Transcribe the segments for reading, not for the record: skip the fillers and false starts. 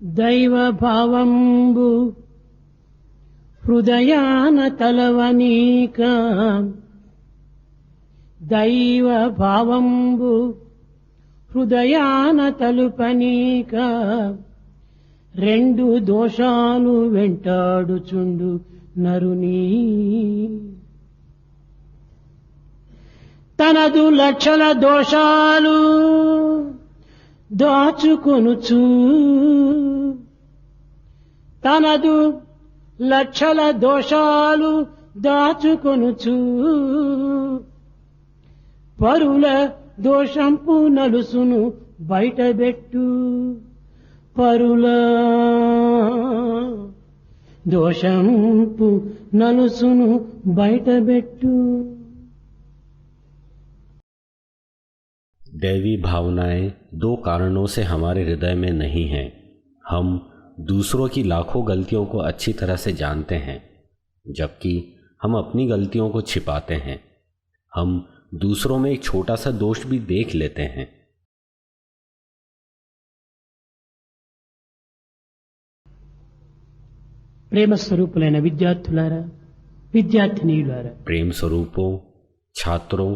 దైవ భావంబు హృదయాన తలవనీక దైవ భావంబు హృదయాన తలుపనీక రెండు దోషాలు వెంటాడుచుండు నరుని తనదు లక్షల దోషాలు దాచుకొనుచు తనదు లక్షల దోషాలు దాచుకొనుచు పరుల దోషంపు నలుసును బయటబెట్టు పరుల దోషంపు నలుసును బయటబెట్టు। दैवी भावनाएं दो कारणों से हमारे हृदय में नहीं हैं। हम दूसरों की लाखों गलतियों को अच्छी तरह से जानते हैं, जबकि हम अपनी गलतियों को छिपाते हैं। हम दूसरों में एक छोटा सा दोष भी देख लेते हैं। प्रेम स्वरूपुलैन विद्यार्थुलारा विद्यार्थिनीलारा प्रेम स्वरूपों छात्रों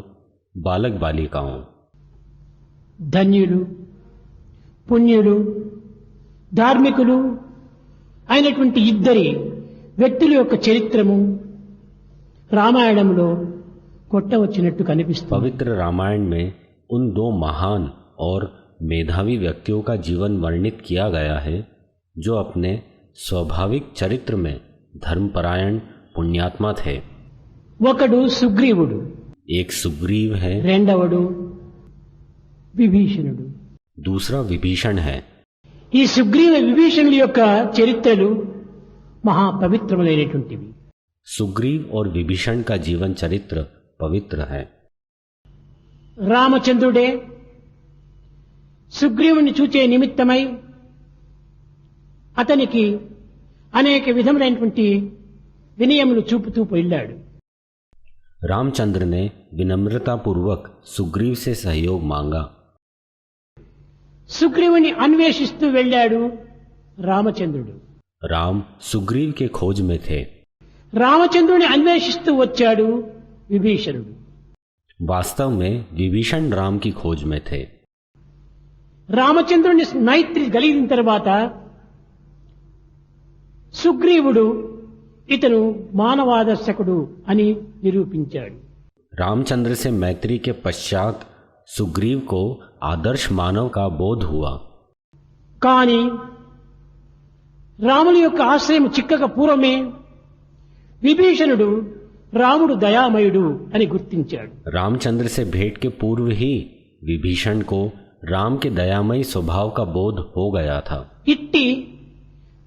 बालक बालिकाओं ధన్యులు పుణ్యులు ధార్మికులు అయినటువంటి ఇద్దరి వ్యక్తుల యొక్క చరిత్రము రామాయణంలో కొట్టవచ్చినట్టు కనిపిస్తుంది। पवित्र रामायण में उन दो महान और मेधावी व्यक्तियों का जीवन वर्णित किया गया है जो अपने स्वाभाविक चरित्र में धर्मपरायण पुण्यात्मा थे। ఒకడు సుగ్రీవుడు, एक सुग्रीव है, రెండవడు విభీషణుడు, दूसरा विभीषण है। ఈ సుగ్రీవ విభీషణుల యొక్క చరిత్రలు మహా పవిత్రమైనటువంటివి। सुग्रीव और विभीषण का जीवन चरित्र पवित्र है। రామచంద్రుడే సుగ్రీవుని చూచే నిమిత్తమై అతనికి అనేక విధములైనటువంటి వినయములు చూపుతూ వెళ్ళాడు। रामचंद्र ने विनम्रता पूर्वक सुग्रीव से सहयोग मांगा। సుగ్రీవుని అన్వేషిస్తూ వెళ్ళాడు రామచంద్రుడు। राम सुग्रीव के खोज में थे। రామచంద్రుని అన్వేషిస్తూ వచ్చాడు విభీషణుడు। वास्तव में विभीषण राम की खोज में थे। రామచంద్రుని మైత్రి కలిగిన తర్వాత సుగ్రీవుడు ఇతను మానవాదర్శకుడు అని నిరూపించాడు। रामचंद्र से मैत्री के पश्चात सुग्रीव को आदर्श मानव का बोध हुआ। కానీ రాముని యొక్క ఆశ్రయం చిక్కక పూర్వమే విభీషణుడు రాముడు దయామయుడు అని గుర్తించాడు। रामचंद्र से भेंट के पूर्व ही विभीषण को राम के दयामयी स्वभाव का बोध हो गया था। ఇట్టి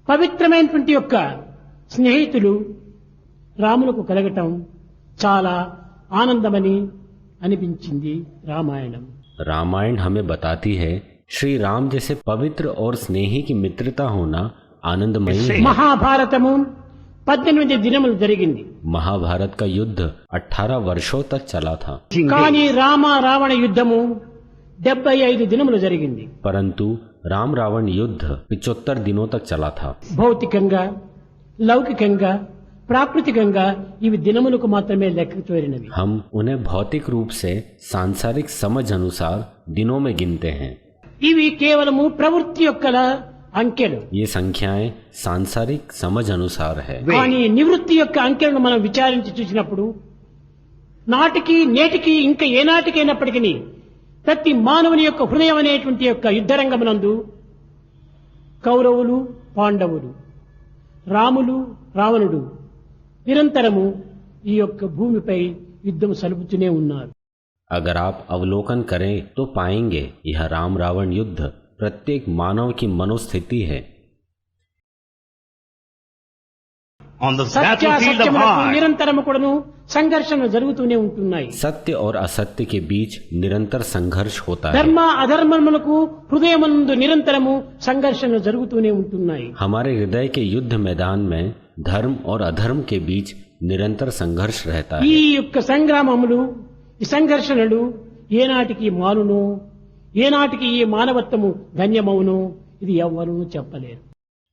పవిత్రమైనటువంటి యొక్క స్నేహితులు రాములకు కలగటం చాలా ఆనందమని అనిపించింది రామాయణం। रामायण हमें बताती है श्री राम जैसे पवित्र और स्नेही की मित्रता होना आनंदमयी है। మహాభారతము 18 దినములు జరిగింది। महाभारत का युद्ध 18 वर्षों तक चला था, కానీ రామ రావణ యుద్ధము 75 దినములు జరిగింది। परंतु राम रावण युद्ध 75 दिनों तक चला था। భౌతికంగా లౌకికంగా ప్రాకృతికంగా ఇవి దినములకు మాత్రమే లెక్క చేరినవి। हम उन्हें भौतिक रूप से सांसारिक समझ अनुसार दिनों में गिनते हैं। ఇవి కేవలము ప్రవృత్తి యొక్క అంకెలు। ये संख्याएं सांसारिक समझ अनुसार है। కానీ నివృత్తి యొక్క అంకెలను మనం విచారించి చూసినప్పుడు నాటికి నేటికి ఇంకా ఏ నాటికైనప్పటికీ ప్రతి మానవుని యొక్క హృదయం అనేటువంటి యొక్క యుద్ధరంగమునందు కౌరవులు పాండవులు రాములు రావణుడు నిరంతరము ఈ యొక్క భూమిపై యుద్ధం సలుపుతూనే ఉన్నారు। अगर आप अवलोकन करें तो पाएंगे यह राम रावण युद्ध प्रत्येक मानव की मनोस्थिति है। సత్యాసత్యములకు నిరంతరము కూడాను సంఘర్షణ జరుగుతూనే ఉంటున్నాయి। सत्य और असत्य के बीच निरंतर संघर्ष होता है। ధర్మ అధర్మములకు హృదయమందు నిరంతరము సంఘర్షణ జరుగుతూనే ఉంటున్నాయి। हमारे हृदय के युद्ध मैदान में धर्म और अधर्म के बीच निरंतर संघर्ष रहता है। ఈ యొక్క సంగ్రామములు ఈ సంఘర్షణలు ఏనాటికి మానునో ఏనాటికి ఈ మానవత్వము ధన్యమవునో ఇది ఎవ్వరూ చెప్పలేరు।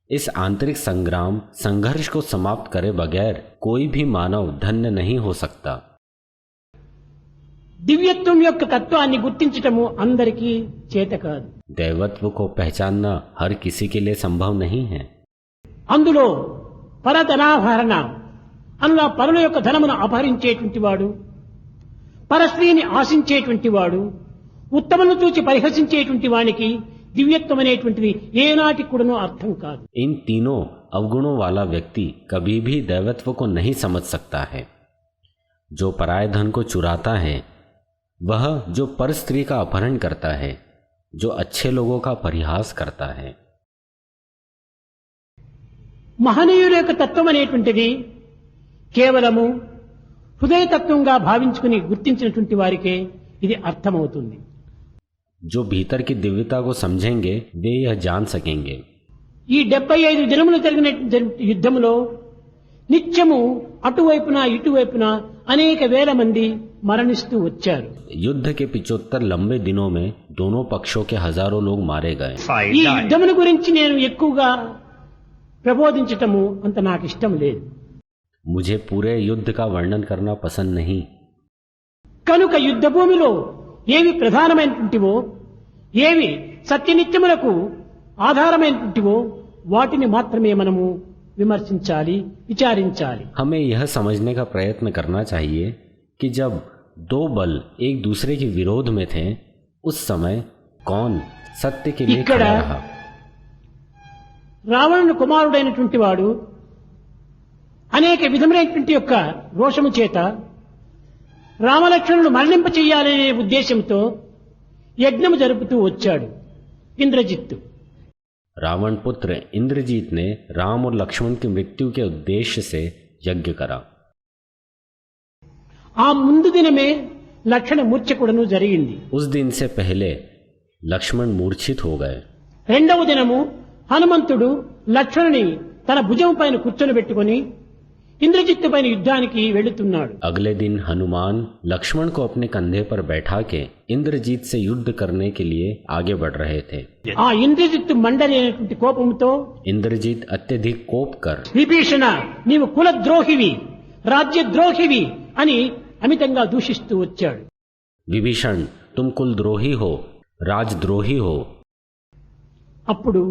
इस आंतरिक संग्राम संघर्ष को समाप्त करे बगैर कोई भी मानव धन्य नहीं हो सकता। దివ్యత్వం యొక్క తత్వాన్ని గుర్తించటము అందరికీ చేత కాదు. दैवत्व को पहचानना हर किसी के लिए संभव नहीं है। అందులో పరధనాభరణ అనగా పరుల యొక్క ధనమును అపహరించేటువంటి వాడు, పరస్త్రీని ఆశించేటువంటి వాడు, ఉత్తమను చూచి పరిహసించేటువంటి వానికి दिव्यत्व అనేటువంటిది ఏనాటికి కూడాను అర్థం కాదు. इन तीनों अवगुणों वाला व्यक्ति कभी भी दैवत्व को नहीं समझ सकता है। जो पराय धन को चुराता है, वह जो पर स्त्री का अपहरण करता है, जो अच्छे लोगों का परिहास करता है। మహనీయుల యొక్క తత్వం అనేటువంటిది కేవలము హృదయతత్వంగా భావించుకుని గుర్తించినటువంటి వారికే ఇది అర్థమవుతుంది. जो भीतर की दिव्यता को समझेंगे वे यह जान सकेंगे। ఈ 75 దినములు జరిగిన యుద్ధములో నిత్యము అటువైపున ఇటువైపున అనేక వేల మంది మరణిస్తూ వచ్చారు. युद्ध के 75 लंबे दिनों में दोनों पक्षों के हजारों लोग मारे गए। ఈ యుద్ధముల గురించి నేను ఎక్కువగా ప్రబోధించటము అంత నాకు ఇష్టం లేదు. मुझे पूरे युद्ध का वर्णन करना पसंद नहीं। కనుక యుద్ధ భూమిలో ఏవి ప్రధానమైనటువంటివో, ఏవి సత్యనిత్యములకు ఆధారమైనటువంటివో వాటిని మాత్రమే మనము విమర్శించాలి, విచారించాలి. हमें यह समझने का प्रयत्न करना चाहिए कि जब दो बल एक दूसरे के विरोध में थे, उस समय कौन सत्य के लिए खड़ा रहा। రావణుని కుమారుడైనటువంటి వాడు అనేక విధములైనటువంటి యొక్క రోషము చేత రామలక్ష్మణులు మరణింప చెయ్యాలనే ఉద్దేశంతో యజ్ఞము జరుపుతూ వచ్చాడు ఇంద్రజిత్తు. रावण पुत्र इंद्रजीत ने राम और लक्ष्मण की मृत्यु के उद्देश्य से यज्ञ करा। ఆ ముందు దినమే లక్ష్మణ మూర్ఛకుడను జరిగింది. उस दिन से पहले लक्ष्मण मूर्छित हो गए। రెండవ దినము హనుమంతుడు లక్ష్మణుని తన భుజం పైన కూర్చొని ఇంద్రజిత్తు పైన యుద్ధానికి వెళుతున్నాడు. अगले दिन हनुमान लक्ष्मण को अपने कंधे पर बैठा के इंद्रजीत से युद्ध करने के लिए आगे बढ़ रहे थे। ఆ ఇంద్రజిత్తు మండలేనటువంటి కోపంతో इंद्रजीत अत्यधिक कोप कर విభీషణ నీవు కులద్రోహివి, రాజ్యద్రోహివి అని అమితంగా దూషిస్తూ వచ్చాడు. विभीषण तुम कुलद्रोही हो, राजद्रोही हो। అప్పుడు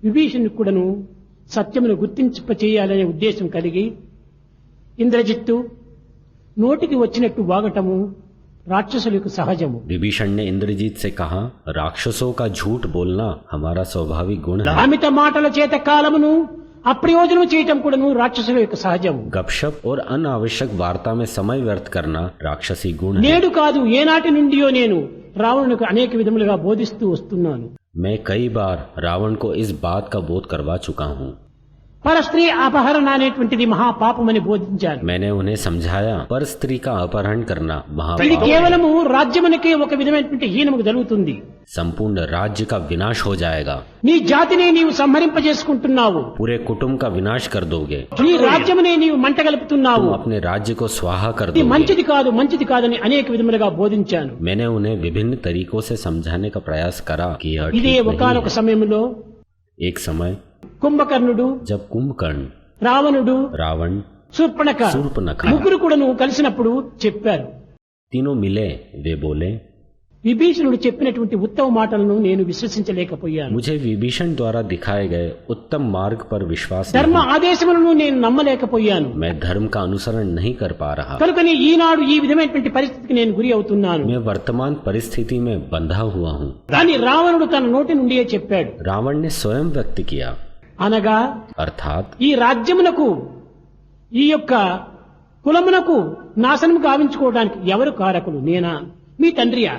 విభీషణుడు కూడాను సత్యమును గుర్తింప చేయాలనే ఉద్దేశం కలిగి ఇంద్రజిత్తు నోటికి వచ్చినట్టు వాగటము రాక్షసులకు సహజము. विभीषण ने इंद्रजीत से कहा, राक्षसों का झूठ बोलना हमारा स्वाभाविक गुण है। అమిత మాటల చేత కాలమును అప్రయోజనం చేయటం కూడాను రాక్షసుల యొక్క సహజము. गपशप और अनावश्यक वार्ता में समय व्यर्थ करना राक्षसी गुण है। నేడు కాదు ఏనాటి నుండియో నేను రావణునికి అనేక విధములుగా బోధిస్తూ వస్తున్నాను. मैं कई बार रावण को इस बात का बोध करवा चुका हूँ। పరస్త్రీ అపహరణ అనేటువంటిది మహాపాపమని బోధించాను. मैंने उन्हें समझाया पर स्त्री का अपहरण करना ఇది महापाप है। కేవలము రాజ్యమునకే ఒక విధమైనటువంటి హీనము జరుగుతుంది. संपूर्ण राज्य का विनाश हो जाएगा। నీ జాతిని నీవు సంహరింపజేసుకుంటున్నావు, पूरे कुटुंब का विनाश कर दोगे। నీ రాజ్యమునే నీవు మంటగలుపుతున్నావు. तुम अपने राज्य को स्वाहा कर ఇది दोगे। మంచిది కాదు, మంచిది కాదని అనేక విధములుగా బోధించాను. मैंने उन्हें विभिन्न तरीकों से समझाने का प्रयास करा कि यह ఇదే ठीक नहीं ఒకానొక है। సమయంలో एक समय కుంభకర్ణుడు, जब कुंभकर्ण, రావణుడు, रावण, శూర్పణఖ शूर्पणखा ముగ్గురు కూడాను కలిసినప్పుడు చెప్పారు. तीनों मिले। वे बोले, విభీషణుడు చెప్పినటువంటి ఉత్తమ మాటలను నేను విశ్వసించలేకపోయాను. मुझे विभीषण द्वारा दिखाए गए उत्तम मार्ग पर विश्वास ధర్మ नहीं। ఆదేశములను నేను నమ్మలేకపోయాను. मैं धर्म का अनुसरण नहीं कर पा रहा। కనుకని ఈనాడు ఈ విధమైనటువంటి పరిస్థితికి నేను గురి అవుతున్నాను मैं वर्तमान परिस्थिति में बंधा हुआ हूँ। అని రావణుడు తన నోటి నుండియే చెప్పాడు. रावण ने स्वयं व्यक्त किया, అనగా अर्थात ఈ రాజ్యమునకు ఈ యొక్క కులమునకు నాశనం గావించుకోవడానికి ఎవరు కారకులు, నేనా మీ తండ్రియా?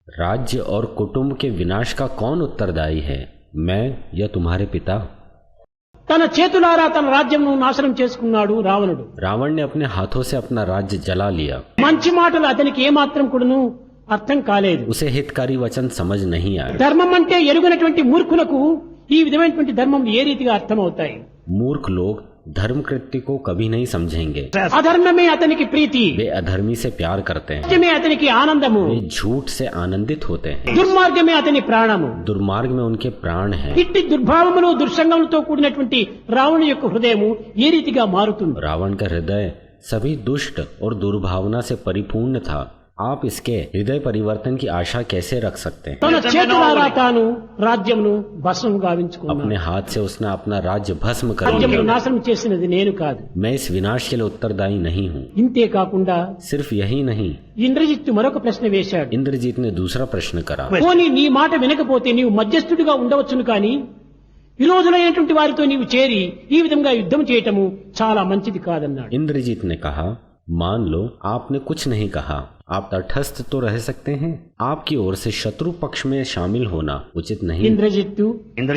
राज्य और कुटुंब के विनाश का कौन उत्तरदायी है, मैं या तुम्हारे पिता? తన చేతులారా తన రాజ్యమును నాశనం చేసుకున్నాడు రావణుడు. रावण ने अपने हाथों से अपना राज्य जला लिया। మంచి మాటలు అతనికి ఏమాత్రం కూడాను అర్థం కాలేదు. उसे हितकारी वचन समझ नहीं आया। ధర్మం అంటే ఎరుగనటువంటి మూర్ఖులకు ఈ విధమైనటువంటి ధర్మం ఏ రీతిగా అర్థమవుతాయి? मूर्ख लोग धर्म कृत्य को कभी नहीं समझेंगे। అధర్మమే అతనికి ప్రీతి, वे అధర్मी से प्यार करते हैं, సత్యమే అతనికి ఆనందము, वे झूठ से आनंदित होते हैं, దుర్మార్గమే అతని ప్రాణము. दुर्मार्ग में उनके प्राण हैं। ఇట్టి దుర్భావములు దుర్సంగములతో కూడినటువంటి రావణుని యొక్క హృదయము ఏ రీతిగా మారుతుంది? रावण का हृदय सभी दुष्ट और दुर्भावना से परिपूर्ण था। आप इसके हृदय परिवर्तन की आशा कैसे रख सकते हैं? తన చేతులారా తాను రాజ్యమును భస్మము గావించుకున్నాడు. अपने हाथ से उसने अपना राज्य भस्म कर రాజ్యమును लिया। నాశనం చేసినది నేను కాదు. मैं इस विनाश के लिए उत्तरदायी नहीं हूँ। ఇంతే కాకుండా सिर्फ यही नहीं, ఇంద్రజిత్తు మరొక ప్రశ్న వేశాడు. इंद्रजीत ने दूसरा प्रश्न करा, పోనీ నీ మాట వినకపోతే నీవు మధ్యస్థుడిగా ఉండవచ్చును కానీ విరోధులైనటువంటి వారితో నీవు చేరి ఈ విధంగా యుద్ధం చేయటము చాలా మంచిది కాదన్నాడు. इंद्रजीत ने कहा, मान लो आपने कुछ नहीं कहा, आप तटस्थ तो रह सकते हैं, आपकी ओर से शत्रु पक्ष में शामिल होना उचित नहीं। ఇంద్రజిత్తు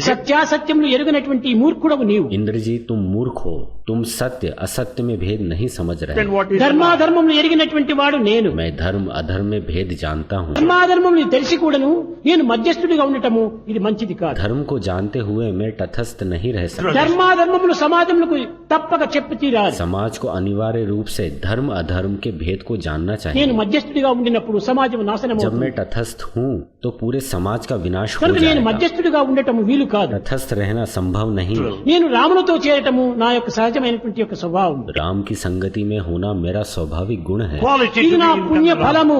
సత్యాసత్యములు ఎరుగనటువంటి మూర్ఖుడవు నీవు. इंद्रजीत तुम मूर्ख हो, तुम सत्य असत्य में भेद नहीं समझ रहे। ధర్మాధర్మములు ఎరిగినటువంటి వాడు నేను. मैं धर्म अधर्म में भेद जानता हूँ। ధర్మాధర్మములు తెలిసి కూడాను నేను మధ్యస్థుడిగా ఉండటము ఇది మంచిది కాదు. धर्म को जानते हुए मैं तटस्थ नहीं रह सकता। ధర్మాధర్మములు సమాజములకు తప్పక చెప్పి తీరాలి. समाज को अनिवार्य रूप से धर्म अधर्म के भेद को जानना నేను चाहिए। మధ్యస్థుడిగా ఉండినప్పుడు సమాజం నాశనం जब అవుతుంది. मैं तटस्थ हूँ तो पूरे समाज का विनाश हो కనుక నేను जाएगा। మధ్యస్థుడిగా ఉండటం వీలు కాదు. तटस्थ रहना संभव नहीं। నేను రామునితో చేరటము నా యొక్క సహజమైనటువంటి యొక్క స్వభావం. राम की संगति में होना मेरा स्वाभाविक गुण है। ఇది నా పుణ్య ఫలము,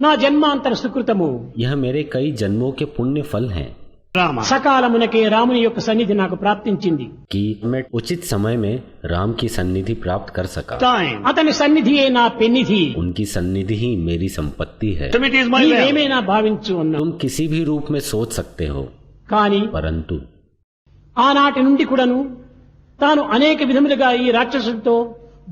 నా జన్మాంతర సుకృతము. यह मेरे कई जन्मों के पुण्य फल हैं సకాలమునకే రాముని యొక్క సన్నిధి నాకు ప్రాప్తించింది. कि मैं उचित समय में राम की सन्निधि प्राप्त कर सका। అతని సన్నిధియే నా పెన్నిధి. उनकी सन्निधि ही मेरी संपत्ति है। నీవేమైనా భావించు అన్నా. तुम किसी भी रूप में सोच सकते हो, కానీ परंतु ఆనాటి నుండి కూడాను తాను అనేక విధములుగా ఈ రాక్షసులతో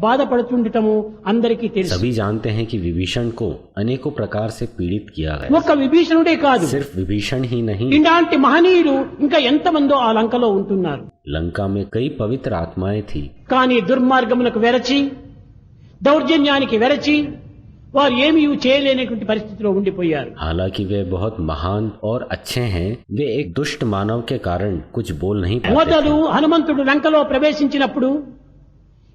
బాధపడుతుండటము అందరికీ తెలుసు. सभी जानते हैं कि विभीषण को अनेकों प्रकार से पीड़ित किया गया। ఒక్క విభీషణుడే కాదు, सिर्फ विभीषण ही नहीं, ఇలాంటి మహనీయులు ఇంకా ఎంతమందో ఆ లంకలో ఉంటున్నారు. लंका में कई पवित्र आत्माएं थी, కానీ దుర్మార్గములకు వెరచి దౌర్జన్యానికి వెరచి వారు ఏమీ చేయలేనటువంటి పరిస్థితిలో ఉండిపోయారు. हालांकि वे बहुत महान और अच्छे हैं, वे एक दुष्ट मानव के कारण कुछ बोल नहीं पाते మొదలు थे। హనుమంతుడు లంకలో ప్రవేశించినప్పుడు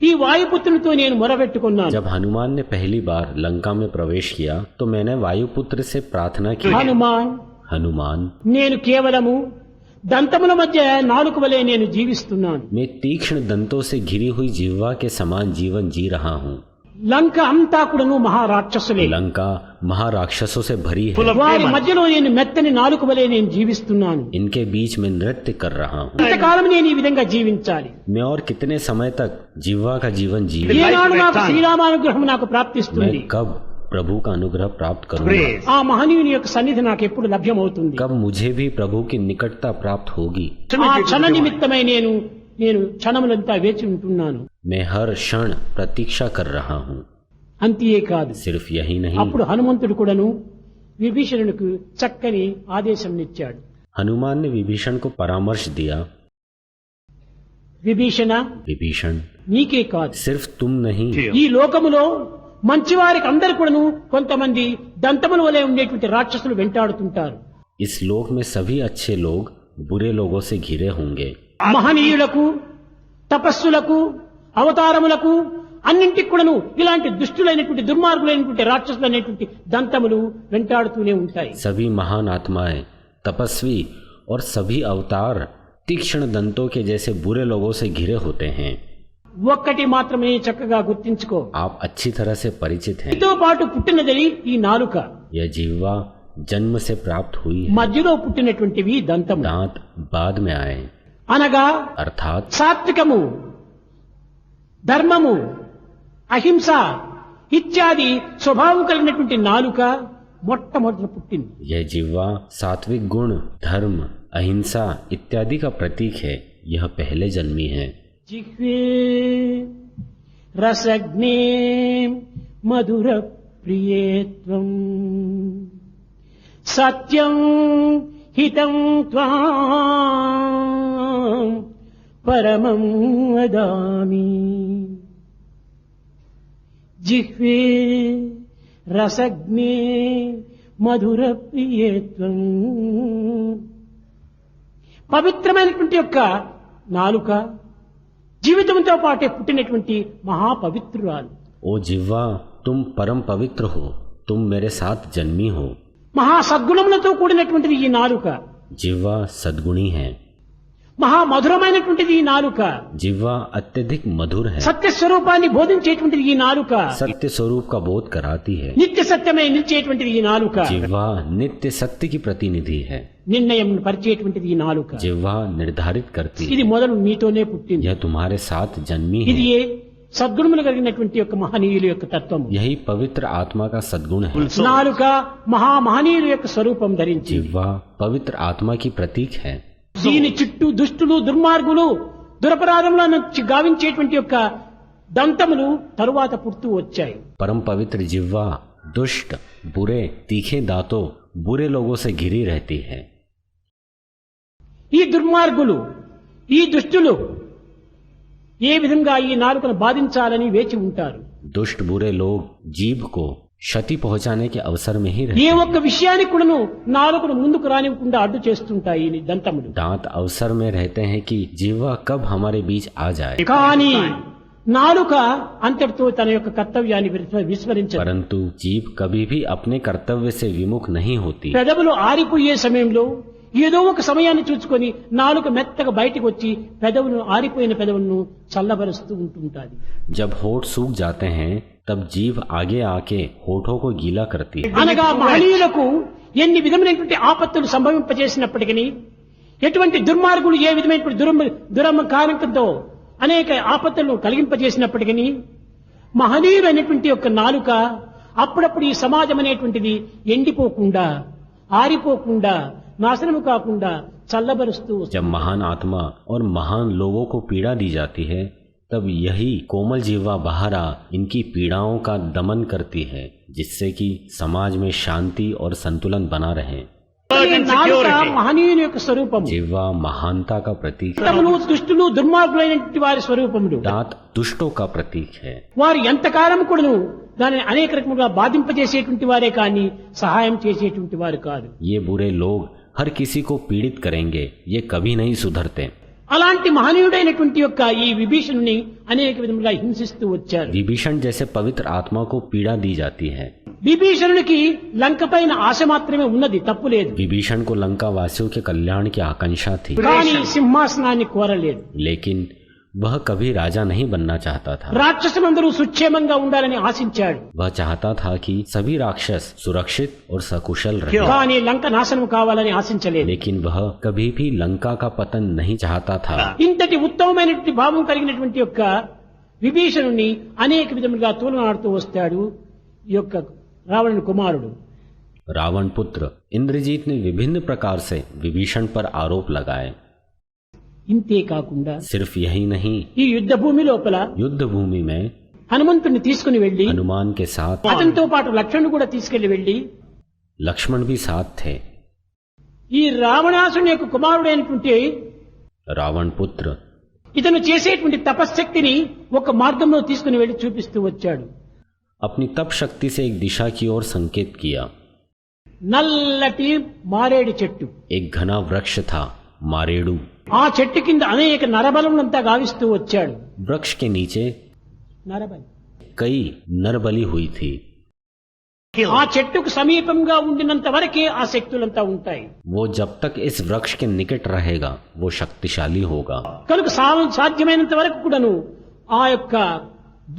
ఈ వాయుపుత్రునితో నేను మొరబెట్టుకున్నాను. जब हनुमान ने पहली बार लंका में प्रवेश किया तो मैंने वायुपुत्र से प्रार्थना की, హనుమాన్, हनुमान, నేను కేవలము దంతముల మధ్య నాలుక వలె నేను జీవిస్తున్నాను. मैं तीक्ष्ण दंतों से घिरी हुई जिह्वा के समान जीवन जी रहा हूँ। లంక అంతా కూడాను మహారాక్షసులే. लंका महाराक्षसों से भरी है, వారి మధ్యలో నేను మెత్తని నాలుక వలె నేను జీవిస్తున్నాను. इनके बीच में नृत्य कर रहा हूँ। ఇంతకాలం నేను ఈ విధంగా జీవించాలి. मैं और कितने समय तक जिह्वा का जीवन जी, ఏనాడు నాకు శ్రీరామానుగ్రహం నాకు ప్రాప్తిస్తుంది? मैं कब प्रभु का अनुग्रह प्राप्त करूंगा? ఆ మహనీయుని యొక్క సన్నిధి నాకు ఎప్పుడు లభ్యమవుతుంది? कब मुझे भी प्रभु की निकटता प्राप्त होगी? ఆ క్షణ నిమిత్తమై నేను క్షణములంతా వేచి ఉంటున్నాను. मैं हर क्षण प्रतीक्षा कर रहा हूँ। అంతే కాదు, सिर्फ यही नहीं, అప్పుడు హనుమంతుడు కూడాను విభీషణునికి చక్కని ఆదేశం ఇచ్చాడు. हनुमान ने विभीषण को परामर्श दिया, విభీషణ, विभीषण, నీకే కాదు, सिर्फ तुम नहीं, ఈ లోకములో మంచివారికి అందరు కూడాను కొంతమంది దంతముల వలె ఉండేటువంటి రాక్షసులు వెంటాడుతుంటారు. इस लोक में सभी अच्छे लोग बुरे लोगों से घिरे होंगे। మహనీయులకు, తపస్సులకు, అవతారములకు అన్నింటికి కూడాను ఇలాంటి దుష్టులైనటువంటి దుర్మార్గులైనటువంటి రాక్షసులు అనేటువంటి దంతములు వెంటాడుతూనే ఉంటాయి. सभी महान आत्माएं, तपस्वी और सभी अवतार तीक्ष्ण दंतों के जैसे बुरे लोगों से घिरे होते हैं। ఒక్కటి మాత్రమే చక్కగా గుర్తించుకో, आप अच्छी तरह से परिचित हैं। దీంతో పాటు పుట్టినది ఈ నాలుక, यह जिह्वा जन्म से प्राप्त हुई है, మధ్యలో పుట్టినటువంటివి దంతము. दांत बाद में आए, అనగా अर्थात సాత్వికము, ధర్మము, అహింస ఇత్యాది స్వభావం కలిగినటువంటి నాలుక మొట్టమొదట పుట్టింది. यह जिह्वा सात्विक गुण, धर्म, अहिंसा इत्यादि का प्रतीक है। यह पहले जन्मी है। జిహ్వే రసజ్ఞే మధుర ప్రియేత్వం సత్యం హితం త్వాం పరమం వదామి. జిహ్వే రసజ్ఞే మధుర ప్రియేత్వం, పవిత్రమైనటువంటి యొక్క నాలుక జీవితంతో పాటే పుట్టినటువంటి మహాపవిత్రురాలు. ओ जिह्वा तुम परम पवित्र हो, तुम मेरे साथ जन्मी हो। మహా సద్గుణములతో కూడినటువంటిది ఈ నాలుక. जिह्वा सद्गुणी है, మహా మధురమైనటువంటిది ఈ నాలుక. जिह्वा अत्यधिक मधुर है, సత్య స్వరూపాన్ని బోధించేటువంటిది ఈ నాలుక. सत्य स्वरूप का बोध कराती है। నిత్య సత్యమై నిలిచేటువంటిది ఈ నాలుక. जिह्वा नित्य सत्य की प्रतिनिधि है, నిర్ణయం పరిచేటువంటిది ఈ నాలుక. जिह्वा निर्धारित करती ఇది है। మొదలు మీతోనే పుట్టింది. यह तुम्हारे साथ जन्मी ఇది है। సద్గుణములు కలిగినటువంటి యొక్క మహనీయుల యొక్క తత్వము. यही पवित्र आत्मा का सद्गुण है। నాలుక మహామహనీయుల యొక్క స్వరూపం ధరించి जिह्वा पवित्र आत्मा की प्रतीक है। దీని చుట్టూ దుష్టులు దుర్మార్గులు దురపరాధములను గావించేటువంటి యొక్క దంతములు తరువాత పుడుతూ వచ్చాయి. परम पवित्र जिह्वा दुष्ट, बुरे, तीखे दांतों, बुरे लोगों से घिरी रहती है। ఈ దుర్మార్గులు ఈ దుష్టులు ఏ విధంగా ఈ నాలుకను బాధించాలని వేచి ఉంటారు. दुष्ट बुरे लोग जीभ को क्षति पहुंचाने के अवसर में ही रहते ఏ हैं। ఒక్క విషయానికి కూడాను నాలుకను ముందుకు రానివ్వకుండా అడ్డు చేస్తుంటాయి ఈ దంతములు. दांत अवसर में रहते हैं कि जिह्वा कब हमारे बीच आ जाए, కానీ నాలుక అంతటితో తన యొక్క కర్తవ్యాన్ని విస్మరించదు. परंतु जीभ कभी भी अपने कर्तव्य से विमुख नहीं होती। పెదవులు ఆరిపోయే సమయంలో ఏదో ఒక సమయాన్ని చూసుకొని నాలుక మెత్తగా బయటకు వచ్చి పెదవులను ఆరిపోయిన పెదవులను చల్లబరుస్తూ ఉంటుంటాది. जब होठ सूख जाते हैं तब जीभ आगे आके होठों को गीला करती है। అనగా మహనీయులకు ఎన్ని విధమైనటువంటి ఆపత్తులు సంభవింపజేసినప్పటికీ, ఎటువంటి దుర్మార్గులు ఏ విధమైనటువంటి దురహంకారంతో అనేక ఆపత్తులను కలిగింపజేసినప్పటికీ, మహనీయులైనటువంటి యొక్క నాలుక అప్పుడప్పుడు ఈ సమాజం అనేటువంటిది ఎండిపోకుండా, ఆరిపోకుండా, నాశనము కాకుండా చల్లబరుస్తూ వస్తుంది. जब महान आत्मा और महान लोगों को पीड़ा दी जाती है तब यही कोमल जिह्वा बाहर आ इनकी पीड़ाओं का दमन करती है, जिससे कि समाज में शांति और संतुलन बना रहे। నాలుక మహనీయుని యొక్క స్వరూపము. जिह्वा महानता का प्रतीक है, దంతములు దుష్టులు దుర్మార్గులైనటువంటి వారి స్వరూపములు. दांत दुष्टों का प्रतीक है। వారు ఎంతకాలం కూడాను దానిని అనేక రకములుగా బాధింపజేసేటువంటి వారే కానీ సహాయం చేసేటువంటి వారు కాదు. ये बुरे लोग हर किसी को पीड़ित करेंगे, ये कभी नहीं सुधरते। అలాంటి మహనీయుడైనటువంటి యొక్క ఈ విభీషణుని అనేక విధములుగా హింసిస్తూ వచ్చారు. विभीषण जैसे पवित्र आत्मा को पीड़ा दी जाती है। విభీషణునికి లంక పైన ఆశ మాత్రమే ఉన్నది, తప్పు లేదు. विभीषण को लंका वासियों के कल्याण की आकांक्षा थी, కానీ సింహాసనాన్ని కోరలేదు. लेकिन वह कभी राजा नहीं बनना चाहता था। రాక్షసులందరూ సుక్షేమంగా ఉండాలని ఆశించాడు. वह चाहता था कि सभी राक्षस सुरक्षित और सकुशल रहे, కానీ లంక నాశనం కావాలని ఆశించలేదు. लेकिन वह कभी भी लंका का पतन नहीं चाहता था। ఇంతటి ఉత్తమమైనటువంటి భావం కలిగినటువంటి యొక్క విభీషణుని అనేక విధములుగా తూలనాడుతూ వస్తాడు ఈ యొక్క రావణుని కుమారుడు. रावण पुत्र इंद्रजीत ने विभिन्न प्रकार से विभीषण पर आरोप लगाए। ఇంతే కాకుండా सिर्फ यही नहीं, ఈ యుద్ధ భూమి లోపల युद्ध भूमि में హనుమంతుని తీసుకుని వెళ్లి हनुमान के साथ అతనితో పాటు లక్ష్మణుడు కూడా తీసుకెళ్లి వెళ్లి लक्ष्मण भी साथ थे। ఈ రావణాసుని యొక్క కుమారుడైనటువంటి रावण पुत्र ఇతను చేసేటువంటి తపశ్శక్తిని ఒక మార్గంలో తీసుకుని వెళ్లి చూపిస్తూ వచ్చాడు. अपनी तप शक्ति से एक दिशा की ओर संकेत किया। నల్లటి మారేడు చెట్టు, एक घना वृक्ष था, मारेडू। ఆ చెట్టు కింద అనేక నరబలములంతా గావిస్తూ వచ్చాడు. वृक्ष के नीचे నరబలి कई नरबली हुई थी। ఆ చెట్టుకు సమీపంగా ఉండినంత వరకే ఆ శక్తులంతా ఉంటాయి. वो जब तक इस वृक्ष के निकट रहेगा वो शक्तिशाली होगा। కనుక సాధ్యమైనంత వరకు కూడాను ఆ యొక్క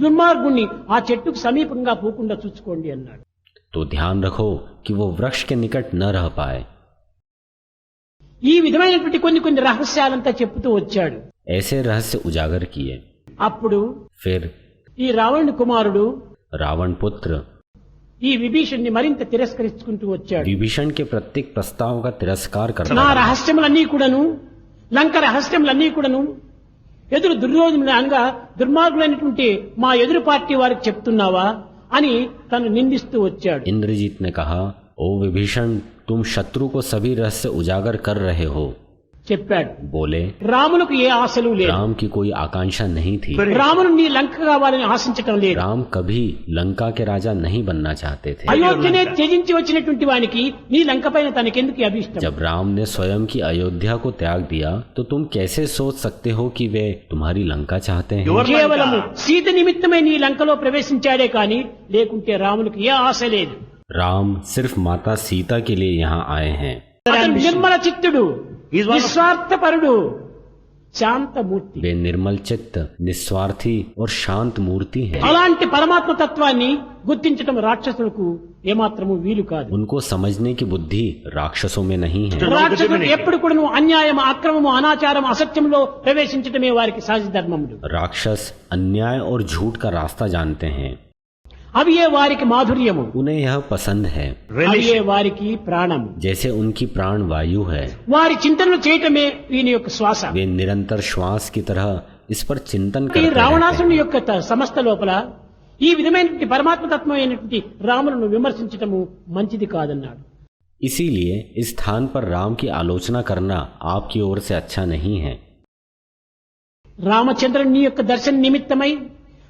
దుర్మార్గుణ్ణి ఆ చెట్టుకు సమీపంగా పోకుండా చూసుకోండి అన్నాడు. तो ध्यान रखो कि वो वृक्ष के निकट न रह पाए। ఈ విధమైనటువంటి కొన్ని రహస్యాలంతా చెప్తూ వచ్చాడు. ऐसे रहस्य उजागर किए। అప్పుడు फिर ఈ రావణుని కుమారుడు रावण पुत्र ఈ విభీషణ్ణి మరింత తిరస్కరించుకుంటూ వచ్చాడు. विभीषण के प्रत्येक प्रस्ताव का तिरस्कार करता నా है। రహస్యములన్నీ కూడాను, లంక రహస్యములన్నీ కూడాను ఎదురు దుర్యోధనుడు అనగా దుర్మార్గులైనటువంటి మా ఎదురు పార్టీ వారికి చెప్తున్నావా అని తను నిందిస్తూ వచ్చాడు. इंद्रजीत ने कहा, ओ विभीषण, तुम शत्रु को सभी रहस्य उजागर कर रहे हो। చెప్పాడు. बोले, రాములకు ఏ ఆశలు లేదు. राम की कोई आकांक्षा नहीं थी। రామును నీ లంక కావాలని ఆశించటం లేదు. राम कभी लंका के राजा नहीं बनना चाहते थे। అయోధ్యనే త్యజించి వచ్చినటువంటి వానికి నీ లంక పైన తనకెందుకు అభిష్టం? जब राम ने स्वयं की अयोध्या को त्याग दिया तो तुम कैसे सोच सकते हो कि वे तुम्हारी लंका चाहते हैं? కేవలము సీత నిమిత్తమై నీ లంకలో ప్రవేశించాడే కాని లేకుంటే రామునికి ఏ ఆశ లేదు. राम सिर्फ माता सीता के लिए यहाँ आए हैं। అతను నిర్మల చిత్తుడు, నిస్వార్థపరుడు, శాంతమూర్తి. वे निर्मल चित्त, निस्वार्थी और शांत मूर्ति हैं। అలాంటి పరమాత్మ తత్వాన్ని గుర్తించటం రాక్షసులకు ఏమాత్రము వీలు కాదు. उनको समझने की बुद्धि राक्षसों में नहीं है। రాక్షసులు ఎప్పుడు కూడా అన్యాయం, అక్రమము, అనాచారం, అసత్యంలో ప్రవేశించటమే వారికి సహజ ధర్మములు. राक्षस अन्याय और झूठ का रास्ता जानते हैं। అవి ఏ వారికి మాధుర్యము, उन्हें यह पसंद है, అవి ఏ వారికి ప్రాణము. जैसे उनकी प्राण वायु है। వారి చింతనలు చేయటమే వీని యొక్క శ్వాస. वे निरंतर श्वास की तरह इस पर चिंतन ఈ करते रहते రావణాసుని हैं। యొక్క సమస్త లోపల ఈ విధమైనటువంటి పరమాత్మతత్వమైనటువంటి రాములను విమర్శించటము మంచిది కాదన్నాడు. इसीलिए इस स्थान पर राम की आलोचना करना आपकी ओर से अच्छा नहीं है। రామచంద్రుని యొక్క దర్శన నిమిత్తమై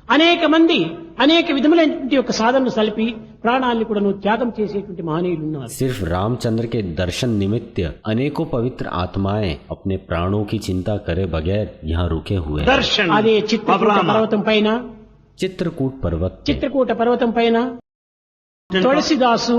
అనేక మంది అనేక విధములైనటువంటి యొక్క సాధనలు సలిపి ప్రాణాలను కూడా త్యాగం చేసేటువంటి మహనీయులు ఉన్నారు. सिर्फ रामचंद्र के दर्शन निमित्त अनेकों पवित्र आत्माएं अपने प्राणों की चिंता करे बगैर यहाँ रुके हुए हैं। दर्शन అదే చిత్రకూట పర్వతం పైన, चित्रकूट पर्वत पे చిత్రకూట పర్వతం పైన తులసిదాసు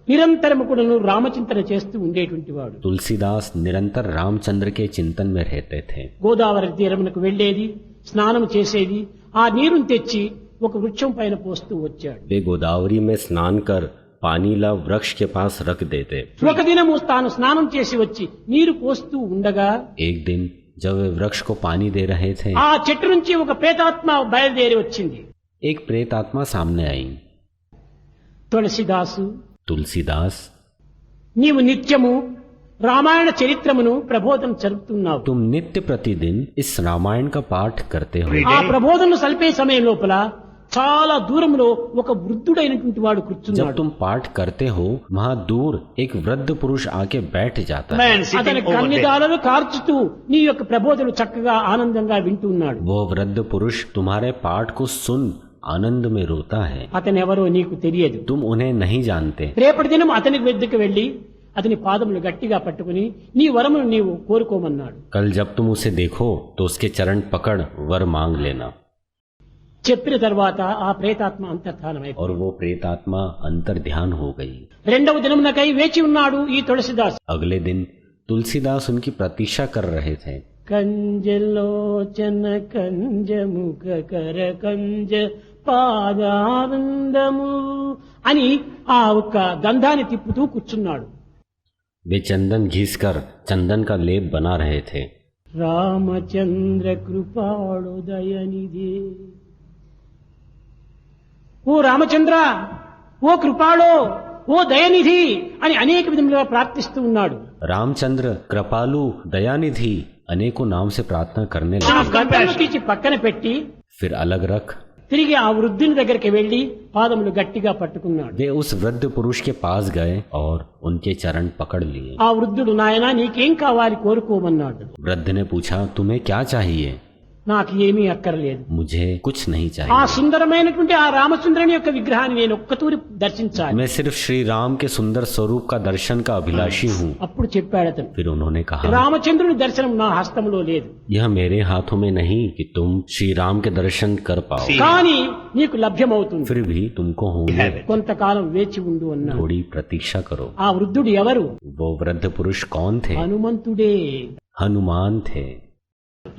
నిరంతరము కూడాను రామచింతన చేస్తూ ఉండేటువంటి వాడు. तुलसीदास निरंतर रामचंद्र के चिंतन में रहते थे। గోదావరి తీరమునకు వెళ్లేది, స్నానం చేసేది, ఆ నీరుని తెచ్చి ఒక వృక్షం పైన పోస్తూ వచ్చాడు. वे गोदावरी में स्नान कर पानी ला वृक्ष के पास रख देते। ఒక దినము తాను స్నానం చేసి వచ్చి నీరు పోస్తూ ఉండగా एक दिन जब वे वृक्ष को पानी दे रहे थे, ఆ చెట్టు నుంచి ఒక ప్రేతాత్మ బయలుదేరి వచ్చింది. एक प्रेत आत्मा सामने आई। తులసిదాసు, तुलसीदास, నీవు నిత్యము రామాయణ చరిత్రమును ప్రబోధన జరుపుతున్నావు. तुम नित्य प्रतिदिन इस रामायण का पाठ करते हो। ఆ ప్రబోధనను సల్పే సమయం లోపల చాలా దూరంలో ఒక వృద్ధుడైనటువంటి వాడు जब కూర్చున్నాడు. तुम पाठ करते हो वहाँ दूर एक वृद्ध पुरुष आके बैठ जाता है। Man అతని sitting over there. కన్నిదాలను కార్చుతూ నీ యొక్క ప్రబోధనలు చక్కగా ఆనందంగా వింటూ ఉన్నాడు. वो वृद्ध पुरुष तुम्हारे पाठ को सुन आनंद में रोता है। అతను ఎవరో నీకు తెలియదు. तुम उन्हें नहीं जानते। రేపటి దినం అతని వద్దకు వెళ్లి అతని పాదములు గట్టిగా పట్టుకుని నీ వరమును నీవు కోరుకోమన్నాడు. कल जब तुम उसे देखो तो उसके चरण पकड़ वर मांग लेना। చెప్పిన తర్వాత ఆ ప్రేతాత్మ అంతర్ధానమైపోయింది. और वो प्रेत आत्मा अंतर ध्यान हो गई। రెండవ దినమునకై వేచి ఉన్నాడు ఈ తులసిదాస్. अगले दिन तुलसीदास उनकी प्रतीक्षा कर रहे थे। కంజలోచన కంజముఖ కర కంజ పాదానందము అని ఆ ఒక్క గంధాన్ని తిప్పుతూ కూర్చున్నాడు. वे चंदन घिसकर चंदन का लेप बना रहे थे। రామచంద్ర కృపాళోదయనిధి, ఓ రామచంద్ర, ఓ కృపాళో, ఓ దయనిధి అని అనేక విధములుగా ప్రార్థిస్తూ ఉన్నాడు. रामचंद्र, कृपालु, दयानिधि अनेकों नाम से प्रार्थना करने ఆ लगे। గంధము తీసి పక్కన పెట్టి फिर अलग रख తిరిగి ఆ వృద్ధుని దగ్గరికి వెళ్లి పాదములు గట్టిగా పట్టుకున్నాడు. वे उस वृद्ध पुरुष के पास गए और उनके चरण पकड़ लिए। ఆ వృద్ధుడు, నాయనా నీకేం కావాలి కోరుకోమన్నాడు. वृद्ध ने पूछा, तुम्हें क्या चाहिए? నాకు ఏమీ అక్కర్లేదు. मुझे कुछ नहीं ఆ चाहिए। సుందరమైనటువంటి ఆ రామచంద్రుని యొక్క విగ్రహాన్ని నేను ఒక్కతూరి దర్శించాలి. मैं सिर्फ श्री राम के सुंदर स्वरूप का दर्शन का अभिलाषी हूँ। అప్పుడు చెప్పాడు అతను, फिर उन्होंने कहा, రామచంద్రుని దర్శనం నా హస్తంలో లేదు, यह मेरे हाथों में नहीं कि तुम श्री राम के दर्शन कर पाओ, కానీ నీకు లభ్యమవుతుంది. फिर भी तुमको होंगे। కొంతకాలం వేచి ఉండు అన్నాడు. थोड़ी प्रतीक्षा करो। ఆ వృద్ధుడు ఎవరు? वो वृद्ध पुरुष कौन थे? హనుమంతుడే. हनुमान थे।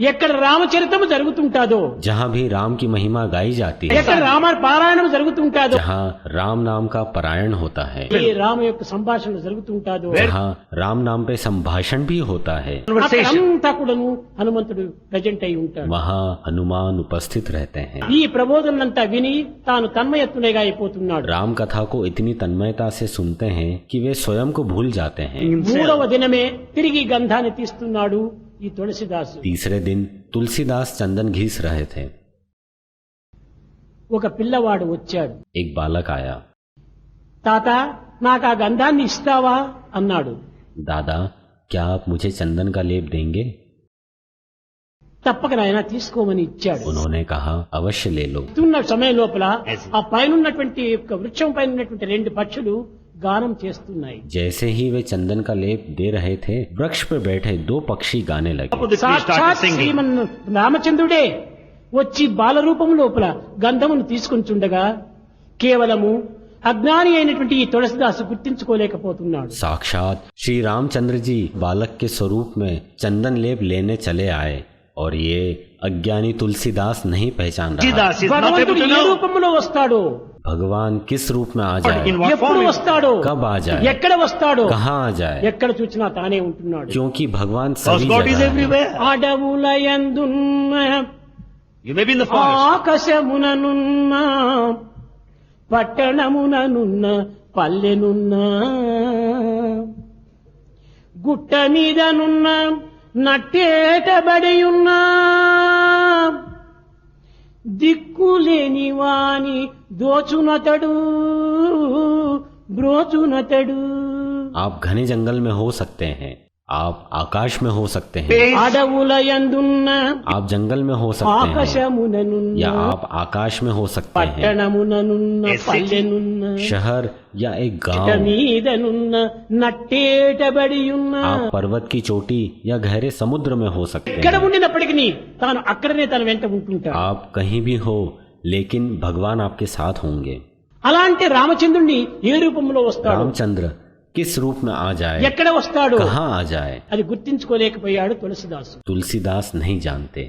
ఎక్కడ రామచరితము జరుగుతుంటాదో, जहाँ भी राम की महिमा गाई जाती है, ఎక్కడ రామ పారాయణం జరుగుతుంటాదో, जहाँ राम नाम का पारायण होता है, ఏ రామ యొక్క సంభాషణ జరుగుతుంటాదో, जहाँ राम नाम पे संभाषण भी होता है, అక్కడంతా కూడాను హనుమంతుడు ప్రజెంట్ అయి ఉంటాడు. वहाँ हनुमान उपस्थित रहते हैं। ఈ ప్రబోధనంతా విని తాను తన్మయత్తునిగా అయిపోతున్నాడు. राम कथा को इतनी तन्मयता से सुनते हैं कि वे स्वयं को भूल जाते हैं। మూడవ దినమే తిరిగి గంధాన్ని తీస్తున్నాడు ఈ తులసిదాసు. तीसरे दिन तुलसीदास चंदन घिस रहे थे। ఒక పిల్లవాడు వచ్చాడు. एक बालक आया। తాత, నాకు ఆ గంధాన్ని ఇస్తావా అన్నాడు. दादा, क्या आप मुझे चंदन का लेप देंगे? తప్పక నాయన తీసుకోమని ఇచ్చాడు. उन्होंने कहा अवश्य ले लो। ఉన్న సమయం లోపల ఆ పైన ఉన్నటువంటి యొక్క వృక్షం పైన ఉన్నటువంటి రెండు పక్షులు గానం చేస్తున్నాయి. जैसे ही वे चंदन का लेप दे रहे थे, वृक्ष पर बैठे दो पक्षी गाने लगे। సాక్షాత్ శ్రీమన్ రామచంద్రుడే వచ్చి బాల రూపం లోపల గంధమును తీసుకుంటుండగా కేవలము అజ్ఞాని అయినటువంటి ఈ తులసిదాసు గుర్తించుకోలేకపోతున్నాడు. साक्षात श्री रामचंद्र जी बालक के स्वरूप में चंदन लेप लेने चले आए और ये अज्ञानी तुलसीदास नहीं पहचान रहा। భగవంతుడు ఏ రూపంలో వస్తాడో, भगवान किस रूप में आ जाए, ఎప్పుడు వస్తాడో, कब आ जाए, ఎక్కడ వస్తాడో, कहाँ आ जाए, ఎక్కడ చూచినా తానే ఉంటున్నాడు. क्योंकि भगवान सभी जगह है। అడవులయందున్న ఆకాశముననున్న పట్టణముననున్న పల్లెనున్న గుట్ట మీదనున్న నట్టేటబడియున్నా దిక్కులేని వాని దోచునతడు బ్రోచునతడు. आप घने जंगल में हो सकते हैं, आप आकाश में हो सकते हैं, అడవులయందున్న आप जंगल में हो सकते हैं, ఆకాశముననున్న या आप आकाश में हो सकते हैं, పట్టణముననున్న పల్లెనున్న शहर या एक గుట్ట गांव, మీదనున్న నట్టేటబడియున్న आप पर्वत की चोटी या गहरे समुद्र में हो सकते ఎక్కడ हैं, ఉండినప్పటికీ తాను అక్కడనే తన వెంట ఉంటుంటాడు. आप कहीं भी हो लेकिन भगवान आपके साथ होंगे। అలాంటి రామచంద్రుణ్ణి ఏ రూపంలో వస్తాడు, रामचंद्र किस रूप में आ जाए, ఎక్కడ వస్తాడు, कहाँ आ जाए, అది గుర్తించుకోలేకపోయాడు తులసిదాసు. तुलसीदास नहीं जानते।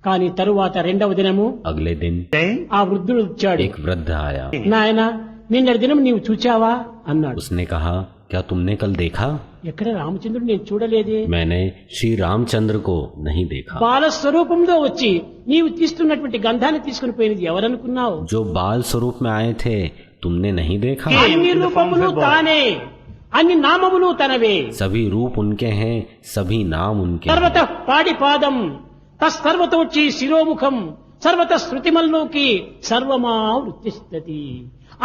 కానీ తరువాత రెండవ దినము अगले दिन ఆ వృద్ధుడు వచ్చాడు. एक वृद्ध आया। నాయన నిన్నటి దినం నీవు చూచావా అన్నాడు. उसने कहा क्या तुमने कल देखा? ఎక్కడ రామచంద్రుడు నేను చూడలేదే. मैंने श्री रामचंद्र को नहीं देखा। బాల స్వరూపంలో వచ్చి నీవు తీస్తున్నటువంటి గంధాన్ని తీసుకుని పోయినది ఎవరనుకున్నావు? जो बाल स्वरूप में आए थे तुमने नहीं देखा? అన్ని రూపములు తానే, అన్ని నామములు తనవే. सभी रूप उनके हैं, सभी नाम उनके సర్వత हैं। పాడిపాదం తస్సర్వతోచి శిరోముఖం సర్వత శృతిమల్లోకి సర్వమా వృత్తిస్తతి.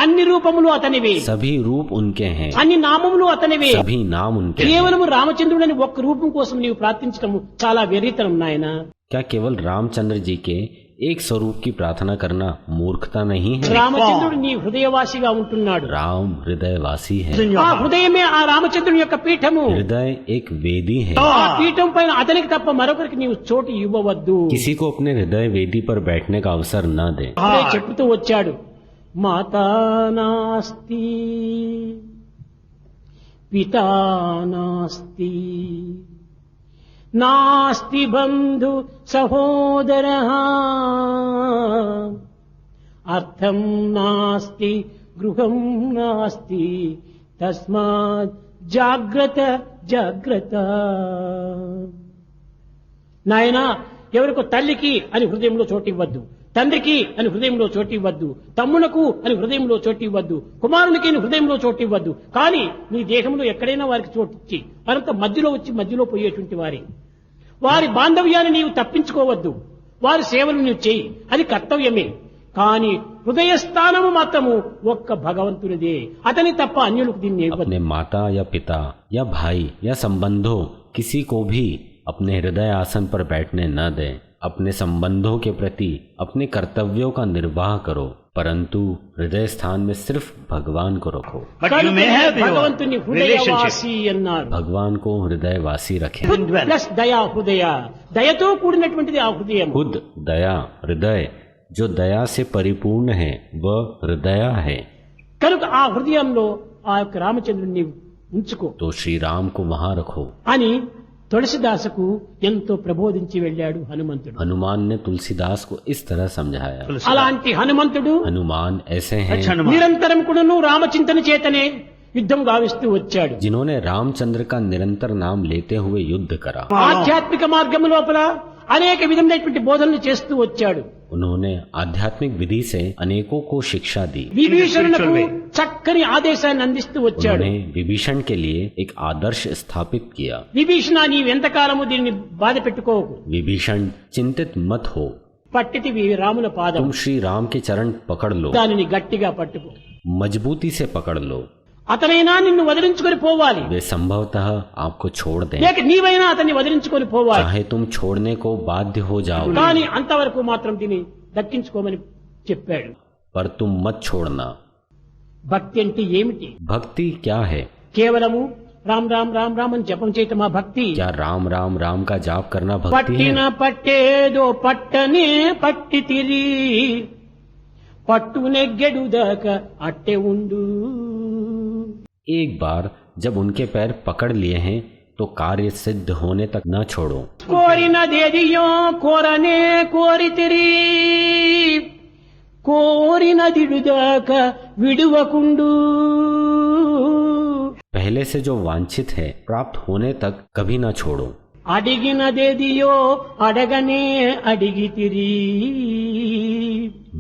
అన్ని రూపములు అతనివే, सभी रूप उनके हैं, అన్ని నామములు అతనివే. सभी नाम उनके हैं। కేవలము రామచంద్రుడని ఒక్క రూపం కోసం నీవు ప్రార్థించడం చాలా వెర్రితనం నాయన. क्या केवल रामचंद्र जी के एक स्वरूप की प्रार्थना करना मूर्खता नहीं है? రామచంద్రుడు నీ హృదయవాసిగా ఉంటున్నాడు. राम हृदयवासी है। ఆ హృదయమే ఆ రామచంద్రుని యొక్క పీఠము. हृदय एक वेदी है। ఆ పీఠం పైన అతనికి తప్ప మరొకరికి నీవు చోటు ఇవ్వవద్దు. किसी को अपने हृदय वेदी पर बैठने का अवसर न दे। అప్పుడే చెప్తూ వచ్చాడు, మాతా నాస్తి పితా నాస్తి నాస్తి బంధు సహోదర అర్థం నాస్తి గృహం నాస్తి తస్మాత్ జాగ్రత్త జాగ్రత్త. నాయనా, ఎవరికో తల్లికి అని హృదయంలో చోటు ఇవ్వద్దు, తండ్రికి అని హృదయంలో చోటు ఇవ్వద్దు, తమ్మునకు అని హృదయంలో చోటు ఇవ్వద్దు, కుమారునికి అని హృదయంలో చోటు ఇవ్వద్దు. కానీ నీ దేహంలో ఎక్కడైనా వారికి చోటు ఇచ్చి వారంతా మధ్యలో వచ్చి మధ్యలో పోయేటువంటి వారి బాంధవ్యాన్ని నీవు తప్పించుకోవద్దు. వారి సేవలు నీవు చేయి, అది కర్తవ్యమే. కానీ హృదయస్థానము మాత్రము ఒక్క భగవంతునిదే, అతని తప్ప అన్యులకు దీన్ని ఇవ్వద్దు. अपने माता या पिता या भाई या संबंधों किसी को भी अपने हृदय आसन पर बैठने न दें। अपने संबंधों के प्रति अपने कर्तव्यों का निर्वाह करो, परंतु हृदय स्थान में सिर्फ भगवान को रखो। భగవంతుని హృదయవాసి అన్నారు. भगवान को हृदयवासी रखें। ప్లస్ దయా హృదయ, దయతో కూడినటువంటిది ఆ హృదయం. खुद दया हृदय, जो दया से परिपूर्ण है वह हृदय है। కనుక ఆ హృదయంలో ఆ యొక్క రామచంద్రుడిని ఉంచుకో तो श्री राम को वहां रखो। అని తులసిదాసుకు ఎంతో ప్రబోధించి వెళ్ళాడు హనుమంతుడు. हनुमान ने तुलसीदास को इस तरह समझाया। అలాంటి హనుమంతుడు हनुमान ऐसे हैं నిరంతరం కూడాను రామచింతన చేతనే యుద్ధం గావిస్తూ వచ్చాడు. जिन्होंने रामचंद्र का निरंतर नाम लेते हुए युद्ध करा। ఆధ్యాత్మిక మార్గం లోపల అనేక విధమైనటువంటి బోధనలు చేస్తూ వచ్చాడు. उन्होंने आध्यात्मिक विधि से अनेकों को शिक्षा दी। విభీషణులకు చక్కని ఆదేశాన్ని అందిస్తూ వచ్చాడు. उन्होंने विभीषण के लिए एक आदर्श स्थापित किया। విభీషణ నీవెంతకాలము దీన్ని బాధ పెట్టుకోకు, विभीषण चिंतित मत हो, పట్టితివి రాముల పాదం, तुम श्री राम के चरण पकड़ लो, దానిని గట్టిగా పట్టుకో. मजबूती से पकड़ लो। అతనైనా నిన్ను వదిలించుకొని పోవాలి, वे संभवतः आपको छोड़ दें, లేక నీవైనా అతన్ని వదిలించుకొని పోవాలి. चाहे तुम छोड़ने को बाध्य हो जाओ, కానీ అంతవరకు మాత్రం దీన్ని దక్కించుకోమని చెప్పాడు. पर तुम मत छोड़ना. భక్తి అంటే ఏమిటి? भक्ति क्या है? కేవలము రామ్ రామ్ రామ్ రామ్ అని జపం చేయటమా భక్తి? क्या राम राम राम का जाप करना भक्ति పట్టిన है? పట్టేదో పట్టనే పట్టి తిరి పట్టు నెగ్గెడుదాకా అట్టే ఉండు. एक बार जब उनके पैर पकड़ लिए हैं तो कार्य सिद्ध होने तक न छोड़ो. కోరినదేదియో కోరనే కోరితిరి కోరినదిడుదాకా విడువకుండు. पहले से जो वांछित है प्राप्त होने तक कभी न छोड़ो. అడిగినదేదియో అడగనే అడిగితిరి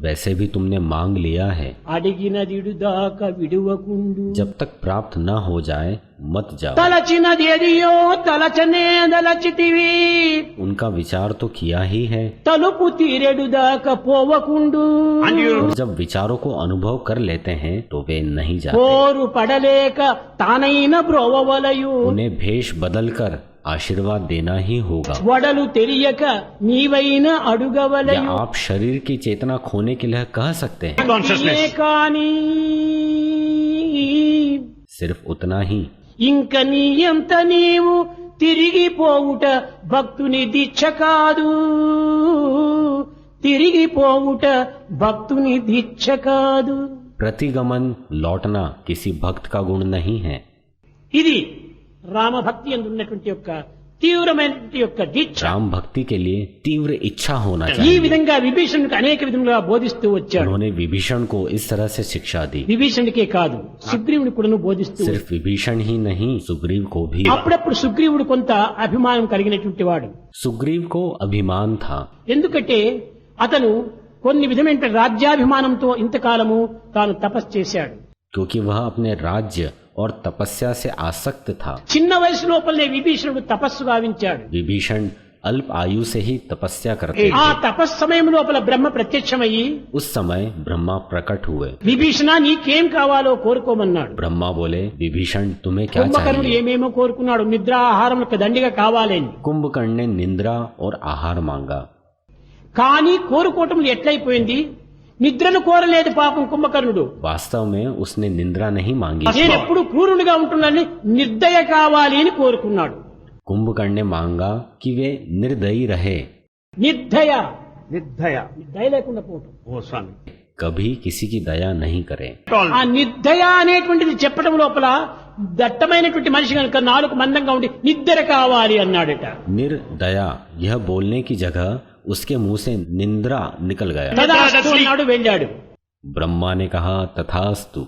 वैसे भी तुमने मांग लिया है, అడిగినదిడుదాకా విడువకుండు. जब तक प्राप्त न हो जाए मत जाओ. తలచినదేదియో తలచనే దలచితివి उनका विचार तो किया ही है, తలుపు తీరెడుదాకా పోవకుండు. और जब विचारों को अनुभव कर लेते हैं तो वे नहीं जाते. కోరు పడలేక తానైన బ్రోవవలయు उन्हें भेष बदलकर आशीर्वाद देना ही होगा. వడలు తెలియక నీవైన या అడుగవలయు. आप शरीर की चेतना खोने के लिए कह सकते हैं, ఏ కాని सिर्फ उतना ही. ఇంక నీయంత నీవు తిరిగిపోవుట భక్తుని దీక్ష కాదు, తిరిగిపోవుట భక్తుని దీక్ష కాదు. प्रतिगमन लौटना किसी भक्त का गुण नहीं है. ఇది రామభక్తి యందు ఉన్నటువంటి యొక్క తీవ్రమైనటువంటి యొక్క దీక్ష. राम भक्ति के लिए तीव्र इच्छा होना ఈ चाहिए. విధంగా విభీషణుడికి అనేక విధములుగా బోధిస్తూ వచ్చాడు. उन्होंने विभीषण को इस तरह से शिक्षा दी. విభీషణుడికే కాదు సుగ్రీవుని కూడా బోధిస్తూ सिर्फ विभीषण ही नहीं, सुग्रीव को भी. అప్పుడప్పుడు సుగ్రీవుడు కొంత అభిమానం కలిగినటువంటి వాడు. सुग्रीव को अभिमान था, ఎందుకంటే అతను కొన్ని విధమైన రాజ్యాభిమానంతో ఇంతకాలము తాను తపస్సు చేశాడు. क्योंकि वह अपने राज्य और तपस्या से आसक्त था. చిన్న వయసు లోపలనే విభీషణుడు తపస్సు గావించాడు. विभीषण अल्प आयु से ही तपस्या करते ఆ थे. తపస్సు సమయం లోపల బ్రహ్మ ప్రత్యక్షమయ్యి उस समय ब्रह्मा प्रकट हुए. విభీషణ నీకేం కావాలో కోరుకోమన్నాడు. ब्रह्मा बोले, विभीषण तुम्हें क्या కుంభకర్ణుడు चाहिए? ఏమేమో కోరుకున్నాడు. నిద్ర ఆహారములకు దండిగా కావాలని. कुंभकर्ण ने निंद्रा और आहार मांगा, కానీ కోరుకోవటం ఎట్లయిపోయింది? నిద్రను కోరలేదు పాపం కుంభకర్ణుడు. वास्तव में उसने निंद्रा नहीं मांगी. నేను ఎప్పుడు క్రూరునిగా ఉంటున్నానని నిర్దయ కావాలి అని కోరుకున్నాడు. कुंभकर्ण ने मांगा कि वे निर्दयी रहे, నిర్దయ నిర్దయ దయ లేకుండా పోవటం. ఓ స్వామి कभी किसी की दया नहीं करे. ఆ నిర్దయ అనేటువంటిది చెప్పడం లోపల దట్టమైనటువంటి మనిషి కనుక నాలుగు మందంగా ఉండి నిద్ర కావాలి అన్నాడట. निर्दया यह बोलने की जगह उसके मुंह से निंद्रा निकल गया. తదాస్తు అన్నాడు, వెళ్ళాడు. ब्रह्मा ने कहा तथास्तु,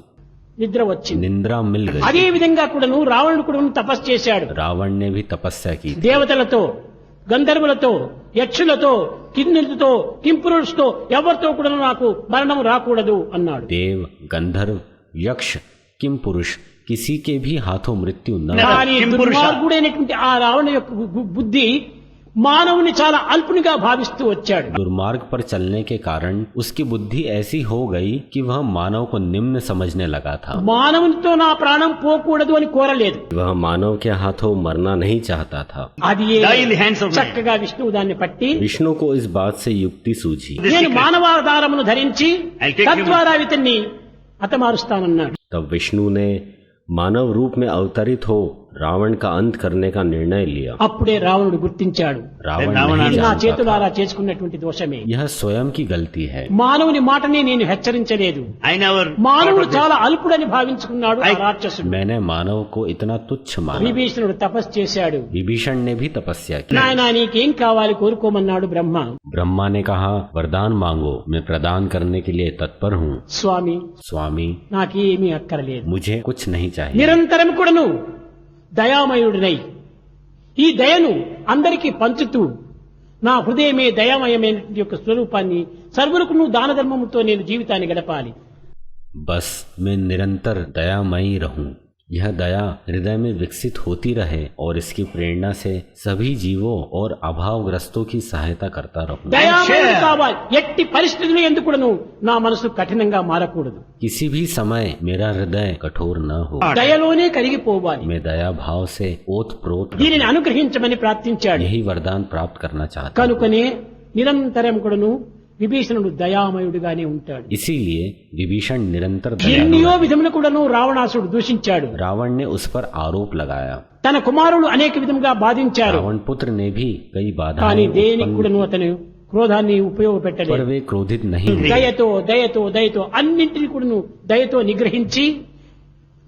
నిద్ర వచ్చింది. निंद्रा मिल गई. అదే విధంగా కూడాను రావణుడు కూడా తపస్సు చేశాడు. रावण ने भी तपस्या की थी. దేవతలతో, గంధర్వులతో, యక్షులతో, కిన్నెరులతో, కింపురుషుతో ఎవరితో కూడా నాకు మరణం రాకూడదు అన్నాడు. देव, गंधर्व, यक्ष, किम पुरुष किसी के भी हाथों मृत्यु न. కానీ దుర్మార్గుడైనటువంటి ఆ రావణ యొక్క బుద్ధి మానవుని చాలా అల్పునిగా భావిస్తూ వచ్చాడు. दुर्मार्ग पर चलने के कारण उसकी बुद्धि ऐसी हो गई कि वह मानव को निम्न समझने लगा था. మానవునితో నా ప్రాణం పోకూడదు అని కోరలేదు. वह मानव के हाथों मरना नहीं चाहता था. అది Die in the hands of man. చక్కగా విష్ణువు దాన్ని పట్టి विष्णु को इस बात से युक्ति सूझी. నేను మానవాధారమును ధరించి I'll take తద్వారా ఇతన్ని హతమారుస్తానన్నాడు. तब विष्णु ने मानव रूप में अवतरित हो रावण का अंत करने का निर्णय लिया. అప్పుడే రావణుడు గుర్తించాడు, रावण रावण नहीं ఇది నా जानता చేతులారా था. చేసుకున్నటువంటి దోషమే. यह स्वयं की गलती है. మానవుని మాటని నేను హెచ్చరించలేదు. I never మానవుడు thought of this. చాలా అల్పుడని భావించుకున్నాడు ఆ రాక్షసుడు. मैंने मानव को इतना तुच्छ माना. విభీషణుడు తపస్సు చేశాడు. विभीषण ने भी तपस्या की. నాయనా నీకేం కావాలి కోరుకోమన్నాడు బ్రహ్మ. ब्रह्मा ने कहा वरदान मांगो, मैं प्रदान करने के लिए तत्पर हूँ. స్వామి स्वामी నాకేమీ అక్కర్లేదు. मुझे कुछ नहीं चाहिए. నిరంతరం కూడాను దయామయుడినై ఈ దయను అందరికీ పంచుతూ నా హృదయమే దయామయమైనటువంటి యొక్క స్వరూపాన్ని సర్వులకు దాన ధర్మముతో నేను జీవితాన్ని గడపాలి. बस मैं निरंतर दयामयी रहूं, यह दया हृदय में विकसित होती रहे और इसकी प्रेरणा से सभी जीवों और अभावग्रस्तों की सहायता करता रहूं। దయామయుడు కావాలి. ఎట్టి పరిస్థితులు ఎందుకును నా మనసు కఠినంగా మారకూడదు. किसी भी समय मेरा हृदय कठोर न हो, దయలోనే కరిగిపోవాలి. मैं दया भाव से ओतप्रोत रहूं। దీనిని అనుగ్రహించమని ప్రార్థించాడు. यही वरदान प्राप्त करना चाहता हूं। కనుకనే నిరంతరం కూడాను విభీషణుడు దయామయుడిగానే ఉంటాడు. इसीलिए विभीषण निरंतर दयालु ఎన్నో है। విధములు కూడాను రావణాసుడు దూషించాడు. रावण ने उस पर आरोप लगाया, తన కుమారులు అనేక విధముగా బాధించారు. रावण पुत्र ने भी कई కానీ बाधाएं దేనికి उत्पन्न కూడాను అతను క్రోధాన్ని पर ఉపయోగపెట్టలేదు. वे क्रोधित नहीं हुए। దయతో దయతో దయతో అన్నింటినీ కూడాను దయతో నిగ్రహించి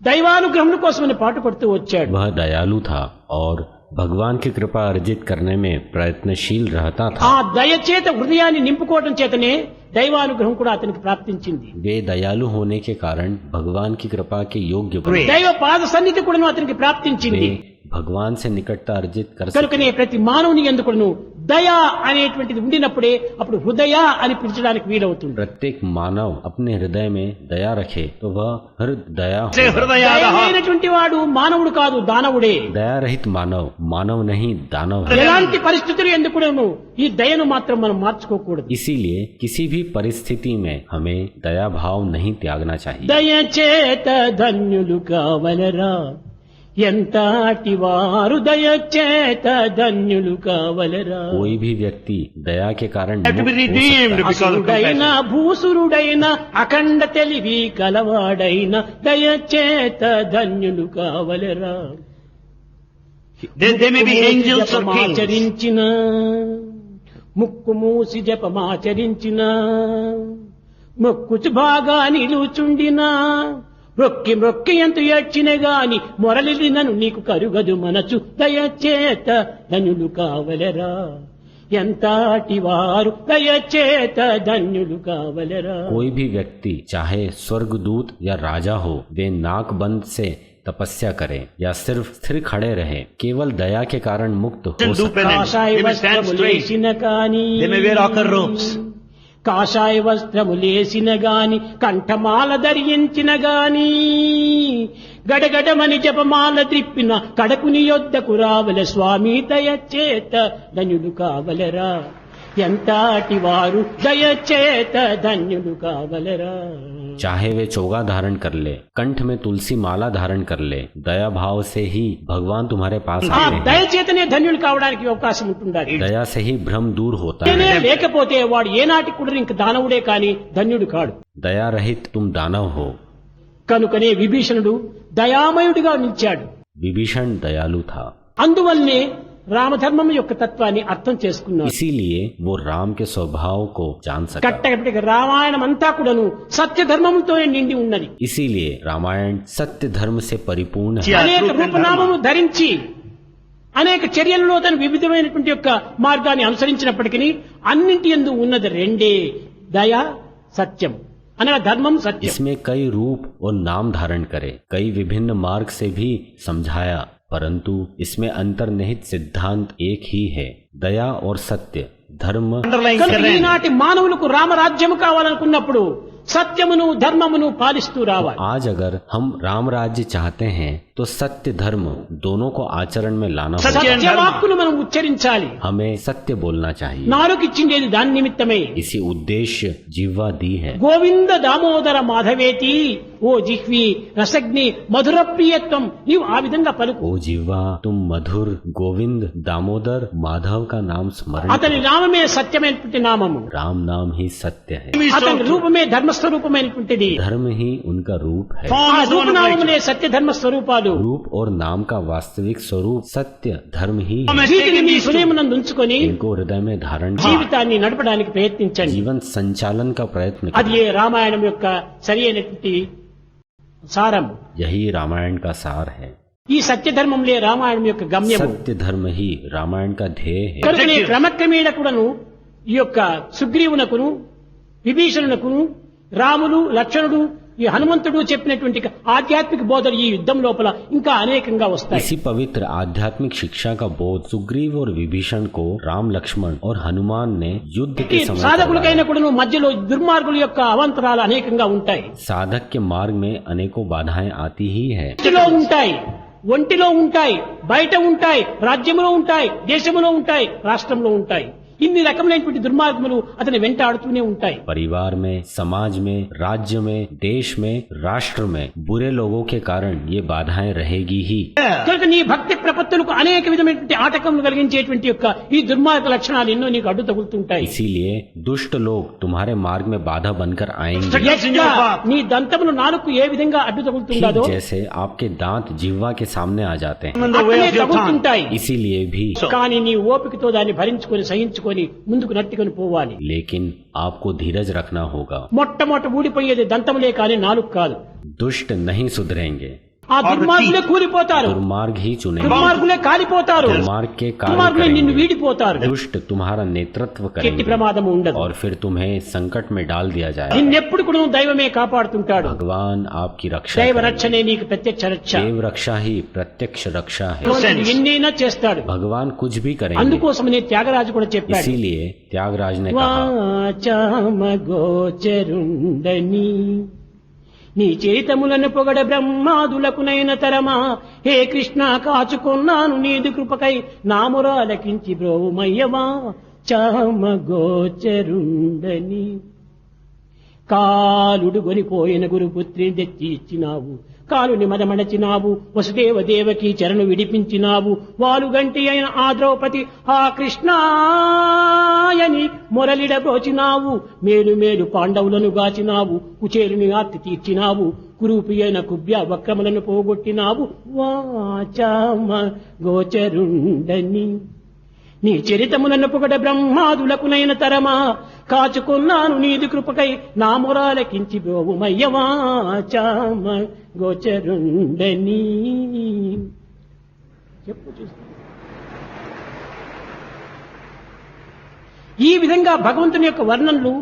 దైవానుగ్రహం కోసమని పాటుపడుతూ వచ్చాడు. वह दयालु था और भगवान की कृपा अर्जित करने में प्रयत्नशील रहता ఆ था। దయచేత హృదయాన్ని నింపుకోవటం చేతనే దైవానుగ్రహం కూడా అతనికి ప్రాప్తించింది. वे दयालु होने के कारण भगवान की कृपा के योग्य बने। దైవ పాద సన్నిధి కూడా అతనికి ప్రాప్తించింది. वे भगवान से निकटता अर्जित कर सके। కనుకనే ప్రతి మానవుని ఎందుకును దయ అనేటువంటిది ఉండినప్పుడే అప్పుడు హృదయ అని పిలిచడానికి వీలవుతుంది. प्रत्येक मानव अपने हृदय में दया रखे तो वह हृदया से हृदयादः దయమైనటువంటి వాడు మానవుడు కాదు, దానవుడే. दया रहित मानव मानव नहीं दानव है। ఎలాంటి పరిస్థితులు ఎందుకును ఈ దయను మాత్రం మనం మార్చుకోకూడదు. इसीलिए किसी भी परिस्थिति में हमें दया भाव नहीं त्यागना चाहिए। దయచేత ధన్యులు కావలరా, ఎంతటి వారు దయచేత ధన్యులు కావలరా. कोई भी व्यक्ति दया के कारण have to be मुक्त हो redeemed सकता है। because of అసురుడైన compassion. భూసురుడైన అఖండ తెలివి కలవాడైన దయచేత ధన్యులు కావలరా. They may be angels or kings. జపమాచరించిన ముక్కు మూసి జపమాచరించిన మొక్కుచు బాగా నిలుచుండిన మొక్కి మొక్కి ఎంత ఏడ్చిన గాని మొరలినను నీకు కరుగదు మనసు దయచేత ధన్యులు కావలరా. ఎంతటి వారు దయచేత ధన్యులు కావలరా. कोई भी व्यक्ति चाहे स्वर्गदूत या राजा हो, वे नाक बंद से तपस्या करें या सिर्फ स्थिर खड़े रहें, केवल दया के कारण मुक्त हो Do सकते हैं। penance. కాషాయ They may stand straight. వస్త్రములేసిన కాని They may wear ochre robes. కాషాయ వస్త్రములేసిన గాని కంఠమాల ధరించిన గాని గడగడమని జపమాల త్రిప్పిన కడకుని యొద్దకు రావల స్వామి దయచేత ధన్యులు కావలరా. ఎంతటి వారు దయచేత ధన్యులు కావలరా. चाहे वे चोगा धारण कर ले, कंठ में तुलसी माला धारण कर ले, दया भाव से ही भगवान तुम्हारे पास ఆ आते हैं। దయచేతనే ధన్యులు కావడానికి అవకాశం ఉంటుండాలి. दया से ही भ्रम दूर होता దయనే है। లేకపోతే వాడు ఏనాటికి కూడా ఇంక దానవుడే కాని ధన్యుడు కాడు. दया रहित तुम दानव हो। కనుకనే విభీషణుడు దయామయుడిగా నిలిచాడు. विभीषण दयालु था, అందువల్లనే రామధర్మం యొక్క తత్వాన్ని అర్థం చేసుకున్నాడు. इसीलिए वो राम के स्वभाव को जान सका। కట్టకటిక రామాయణం అంతా కూడాను సత్య ధర్మంతో నిండి ఉన్నది. इसीलिए रामायण सत्य धर्म से परिपूर्ण है। Yeah. అనేక truth and రూపనామము dharma. ధరించి అనేక చర్యలలో తను వివిధమైనటువంటి యొక్క మార్గాన్ని అనుసరించినప్పటికీ అన్నింటి యందు ఉన్నది రెండే, దయ సత్యం అనగా ధర్మం సత్యం. इसमें कई रूप और नाम धारण करे, कई विभिन्न मार्ग से भी समझाया, परंतु इसमें अंतर्निहित सिद्धांत एक ही है, दया और सत्य, धर्म। Underlying కనుక terrain. ఈనాటి మానవులకు రామరాజ్యము కావాలనుకున్నప్పుడు సత్యమును ధర్మమును పాలిస్తూ రావాలి. आज अगर हम राम राज्य चाहते हैं तो सत्य धर्म दोनों को आचरण में लाना सत्य होगा। సత్యవాక్కును మనం ఉచ్చరించాలి. हमें सत्य बोलना चाहिए, నాలుగిచ్చిండేది దాని నిమిత్తమే. इसी उद्देश्य जिह्वा दी है। గోవింద దామోదర మాధవేతి ఓ జిహ్వి రసగ్ని మధుర ప్రియత్వం నీవు ఆ విధంగా పలుకు. ओ जिह्वा तुम मधुर गोविंद दामोदर माधव का नाम स्मरण అతని करो। నామమే సత్యమైనటువంటి నామము, राम नाम ही सत्य है, అతని రూపమే ధర్మస్వరూపమైనటువంటిది. धर्म ही उनका रूप है। ఆ Form is one of రూపనామములే nature. సత్య ధర్మ స్వరూపాలు. रूप और नाम का वास्तविक स्वरूप सत्य धर्म ही है। Amen. వీటిని మీ హృదయమునందు ఉంచుకొని इनको हृदय में धारण कर జీవితాన్ని నడపడానికి ప్రయత్నించండి. जीवन संचालन का प्रयत्न అది करें। ఏ రామాయణం యొక్క సరి అయినటువంటి సారం. यही रामायण का सार है। ఈ సత్య ధర్మంలే రామాయణం యొక్క గమ్యము. सत्य धर्म ही रामायण का ध्येय है। కనుకనే క్రమక్రమేణ కూడాను ఈ యొక్క సుగ్రీవునకును విభీషణునకును రాములు లక్ష్మణుడు ఈ హనుమంతుడు చెప్పినటువంటి ఆధ్యాత్మిక బోధలు ఈ యుద్ధం లోపల ఇంకా అనేకంగా వస్తాయి. इसी पवित्र आध्यात्मिक शिक्षा का बोध सुग्रीव और विभीषण को राम लक्ष्मण और हनुमान ने युद्ध के समय సాధకులకైనా करवाया। కూడా మధ్యలో దుర్మార్గుల యొక్క అవాంతరాలు అనేకంగా ఉంటాయి. साधक के मार्ग में अनेकों बाधाएं आती ही है। ఇంటిలో ఉంటాయి, ఒంటిలో ఉంటాయి, బయట ఉంటాయి, రాజ్యంలో ఉంటాయి, దేశంలో ఉంటాయి, రాష్ట్రంలో ఉంటాయి. ఇన్ని రకములైనటువంటి దుర్మార్గములు అతని వెంటాడుతూనే ఉంటాయి. परिवार में, समाज में, राज्य में, देश में, राष्ट्र में बुरे लोगों के कारण ये बाधाएं रहेगी ही। కనుక నీ భక్తి ప్రపత్తులకు అనేక విధమైనటువంటి ఆటకములు కలిగించేటువంటి యొక్క ఈ దుర్మార్గ లక్షణాలు ఎన్నో నీకు అడ్డు తగులుతుంటాయి. इसीलिए दुष्ट लोग तुम्हारे मार्ग में बाधा बनकर आएंगे। ఎట్లా నీ దంతములు నాలుగు ఏ విధంగా అడ్డు తగులుతుందో ठीक जैसे आपके दांत जिह्वा के सामने आ जाते हैं, In the way అట్లనే of your tongue. తగులుతుంటాయి. इसीलिए भी కానీ నీ ఓపికతో దాన్ని భరించుకొని సహించుకొని ముందుకు నట్టుకొని పోవాలి. लेकिन आपको धीरज रखना होगा। మొట్టమొదట ఊడిపోయేది దంతములే కానీ నాలుగు కాదు. दुष्ट नहीं सुधरेंगे, ఆ దుర్మార్గులే కూలిపోతారు, दुर्मार्ग ही चुनेंगे, దుర్మార్గులే కాలిపోతారు, दुर्मार्ग के कार्य దుర్మార్గులే నిన్ను करेंगे, వీడిపోతారు. दुष्ट तुम्हारा नेतृत्व ఎట్టి करेंगे ప్రమాదము ఉండదు. और फिर तुम्हें संकट में डाल दिया जाए। నిన్నెప్పుడు కూడా దైవమే కాపాడుతుంటాడు. भगवान आपकी रक्षा దైవ करेंगे। రక్షణే నీకు ప్రత్యక్ష రక్ష. देव रक्षा ही प्रत्यक्ष रक्षा है। భగవంతుడు ఎన్నైనా చేస్తాడు. भगवान कुछ भी करेंगे। అందుకోసమనే త్యాగరాజు కూడా చెప్పాడు, इसीलिए त्यागराज ने कहा, వాచామగోచరుండని నీ చరితములను పొగడ బ్రహ్మాదులకునైన తరమా, హే కృష్ణ కాచుకున్నాను నీది కృపకై నామురాలకించి బ్రోమయ్యవా చామగోచరుండని. కాలుడు గొనిపోయిన గురుపుత్రిని తెచ్చి ఇచ్చినావు, కాలుని మదమడచినావు, వసుదేవ దేవకి చరణు విడిపించినావు, వాలుగంటి అయిన ఆ ద్రౌపది ఆ కృష్ణాయని మొరలిడబోచినావు, మేలు మేలు పాండవులను గాచినావు, కుచేలుని ఆర్తి తీర్చినావు, కురూపి అయిన కుబ్య వక్రములను పోగొట్టినావు వాచామ గోచరుండని. నీ చరితములను పొగడ బ్రహ్మాదులకునైన తరమా, కాచుకున్నాను నీది కృపకై నా మొరాలకించి బ్రోవుమయ్యవాచామ గోచరుండని. చెప్పు చూస్తా. ఈ విధంగా భగవంతుని యొక్క వర్ణనలు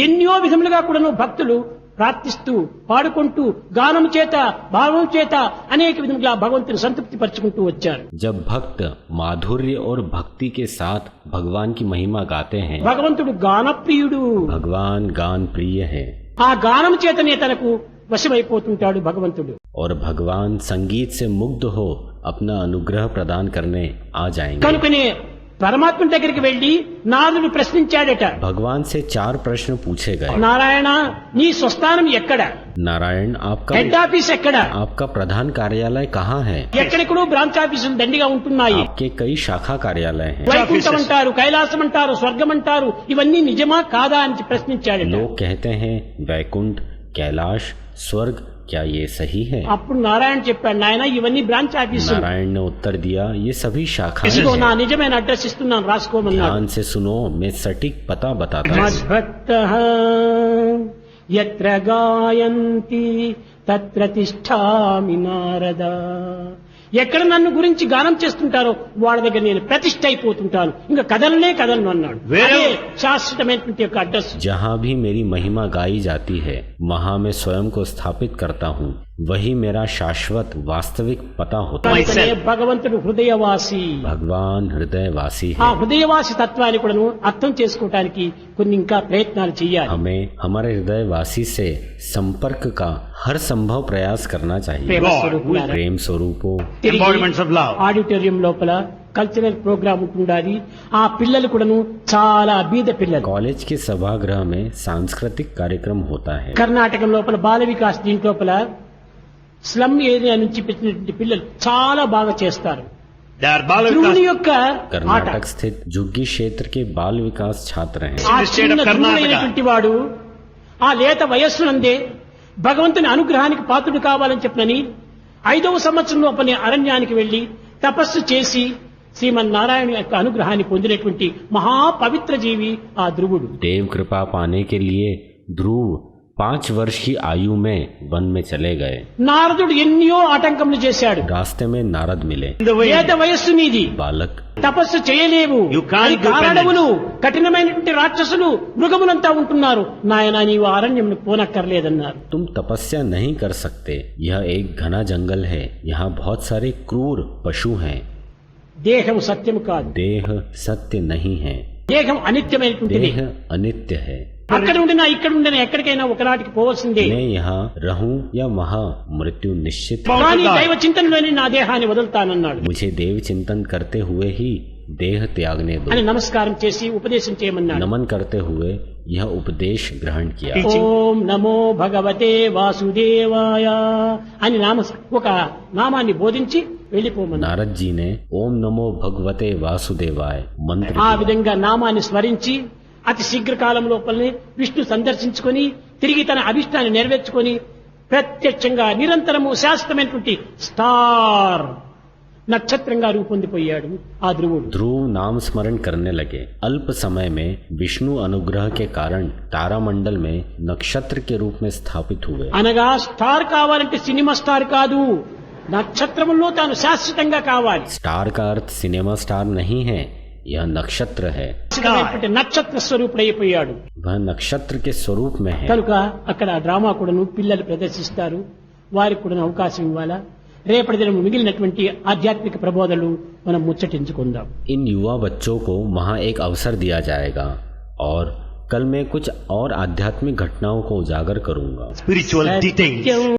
ఎన్నో విధములుగా కూడాను భక్తులు ప్రార్థిస్తూ పాడుకుంటూ గానం చేత భావం చేత అనేక విధములుగా భగవంతుని సంతృప్తి పరుచుకుంటూ వచ్చారు. जब भक्त माधुर्य और भक्ति के साथ भगवान की महिमा गाते हैं, భగవంతుడు గానప్రియుడు. भगवान गान प्रिय है ఆ గానం చేతనే తనకు వశమైపోతుంటాడు భగవంతుడు. और भगवान संगीत से मुग्ध हो अपना अनुग्रह प्रदान करने आ जाएंगे। కనుకనే పరమాత్మ దగ్గరికి వెళ్లి నారదుడు ప్రశ్నించాడట, भगवान से 4 प्रश्न पूछे गए। నారాయణ నీ స్వస్థానం ఎక్కడ, नारायण आपका హెడ్ ఆఫీస్ ఎక్కడ, आपका प्रधान कार्यालय कहाँ है? ఎక్కడెక్కడో బ్రాంచ్ ఆఫీసులు దండిగా ఉంటున్నాయి. आपके कई शाखा कार्यालय हैं। వైకుంఠం అంటారు, కైలాసం అంటారు, స్వర్గం అంటారు, ఇవన్నీ నిజమా కాదా అని ప్రశ్నించాడట. लोग कहते हैं वैकुंठ, कैलाश, स्वर्ग, क्या ये सही है? అప్పుడు నారాయణ చెప్పాడు, నాయన ఇవన్నీ బ్రాంచ్ ఆఫీసు, नारायण ने उत्तर दिया, ये सभी शाखाएं ఇదిగో నా हैं। నిజమైన అడ్రస్ ఇస్తున్నాను రాసుకోమన్నాడు. ध्यान से सुनो, मैं सटीक पता बताता हूँ। మద్భక్తః యత్ర గాయంతి తత్ర తిష్ఠామి నారద. ఎక్కడ నన్ను గురించి గానం చేస్తుంటారో వాళ్ళ దగ్గర నేను ప్రతిష్ఠ అయిపోతుంటాను, ఇంకా కదలనే కదలను అన్నాడు. అదే శాశ్వతమైనటువంటి యొక్క అడ్రస్. जहाँ भी मेरी महिमा गाई जाती है वहाँ मैं स्वयं को स्थापित करता हूँ, वही मेरा शाश्वत वास्तविक पता होता है। కనుకనే భగవంతుడు హృదయవాసి. भगवान हृदयवासी ఆ है। హృదయవాసి తత్వాన్ని కూడా అర్థం చేసుకోవటానికి కొన్ని ఇంకా ప్రయత్నాలు చేయాలి. हमें हमारे हृदयवासी से संपर्क का हर संभव प्रयास करना चाहिए। ప్రేమ స్వరూపులారా, प्रेम स्वरूपों తిరిగి Embodiments of love. ఆడిటోరియం లోపల కల్చరల్ ప్రోగ్రామ్ ఉంటుండాలి. ఆ పిల్లలు కూడాను చాలా బీద పిల్లలు. कॉलेज के सभागृह में सांस्कृतिक कार्यक्रम होता है। కర్ణాటకం లోపల బాల వికాస్ దీంట్లోపల స్లమ్ ఏరియా నుంచి పెట్టినటువంటి పిల్లలు చాలా బాగా చేస్తారు. They are Bala ధ్రువుని Vikas. యొక్క ఆట. कर्नाटक स्थित झुग्गी क्षेत्र के बाल विकास छात्र हैं। ఆ In the state of చిన్న Karnataka. ధ్రువుడైనటువంటి వాడు ఆ లేత వయస్సునందే భగవంతుని అనుగ్రహానికి పాత్రుడు కావాలని చెప్పనని 5వ సంవత్సరం లోపలే అరణ్యానికి వెళ్లి తపస్సు చేసి శ్రీమన్నారాయణ యొక్క అనుగ్రహాన్ని పొందినటువంటి మహాపవిత్ర జీవి ఆ ధ్రువుడు. देव कृपा पाने के लिए ध्रुव 5 वर्ष की आयु में वन में चले गए। నారదుడు ఎన్నో ఆటంకములు చేశాడు. रास्ते में नारद मिले। In the way, పేద వయస్సు నీది, बालक, తపస్సు చేయలేవు, You can't అది do కారణములు కఠినమైనటువంటి రాక్షసులు మృగములంతా ఉంటున్నారు, నాయనా నీవు అరణ్యమును పోనక్కర్లేదన్నారు. तुम तपस्या नहीं कर सकते, यह एक घना जंगल है, यहाँ बहुत सारे क्रूर पशु हैं। దేహం సత్యము కాదు, देह सत्य नहीं है, దేహం అనిత్యమైనటువంటిది. देह अनित्य है। అక్కడ ఉండినా ఇక్కడ ఉండినా ఎక్కడికైనా ఒకనాటికి పోవలసిందే. मैं यहाँ रहूं या वहाँ मृत्यु निश्चित है। కానీ దైవ చింతనలోని నా దేహాన్ని వదులుతానన్నాడు मुझे देव चिंतन करते हुए ही देह त्यागने అని दो। నమస్కారం చేసి ఉపదేశం చేయమన్నాడు. नमन करते हुए यह उपदेश ग्रहण किया। ఓం నమో భగవతే వాసుదేవాయ అని ఒక నామాన్ని బోధించి వెళ్ళిపోమన్నారు. नारद जी ने ओम नमो भगवते वासुदेवाय मंत्र ఆ दिया। విధంగా నామాన్ని స్మరించి అతి శీఘ్రకాలం లోపలనే విష్ణు సందర్శించుకొని తిరిగి తన అభిష్టాన్ని నెరవేర్చుకొని ప్రత్యక్షంగా నిరంతరము శాశ్వతమైనటువంటి స్టార్ నక్షత్రంగా రూపొందిపోయాడు ఆ ధ్రువుడు. ध्रुव नाम स्मरण करने लगे। अल्प समय में विष्णु अनुग्रह के कारण तारामंडल में नक्षत्र के रूप में स्थापित हुए। అనగా స్టార్ కావాలంటే సినిమా స్టార్ కాదు, నక్షత్రములో తాను శాశ్వతంగా కావాలి. स्टार का अर्थ सिनेमा स्टार नहीं है, यह नक्षत्र है। శాశ్వతమైనటువంటి నక్షత్ర స్వరూపుడైపోయాడు. वह नक्षत्र के स्वरूप में है। కనుక అక్కడ డ్రామా కూడాను పిల్లలు ప్రదర్శిస్తారు, వారికి కూడా అవకాశం ఇవ్వాలా. రేపటి దినం మిగిలినటువంటి ఆధ్యాత్మిక ప్రబోధనలు మనం ముచ్చటించుకుందాం. इन युवा बच्चों को वहाँ एक अवसर दिया जाएगा और कल मैं कुछ और आध्यात्मिक घटनाओं को उजागर करूंगा। spiritual details. సత్యం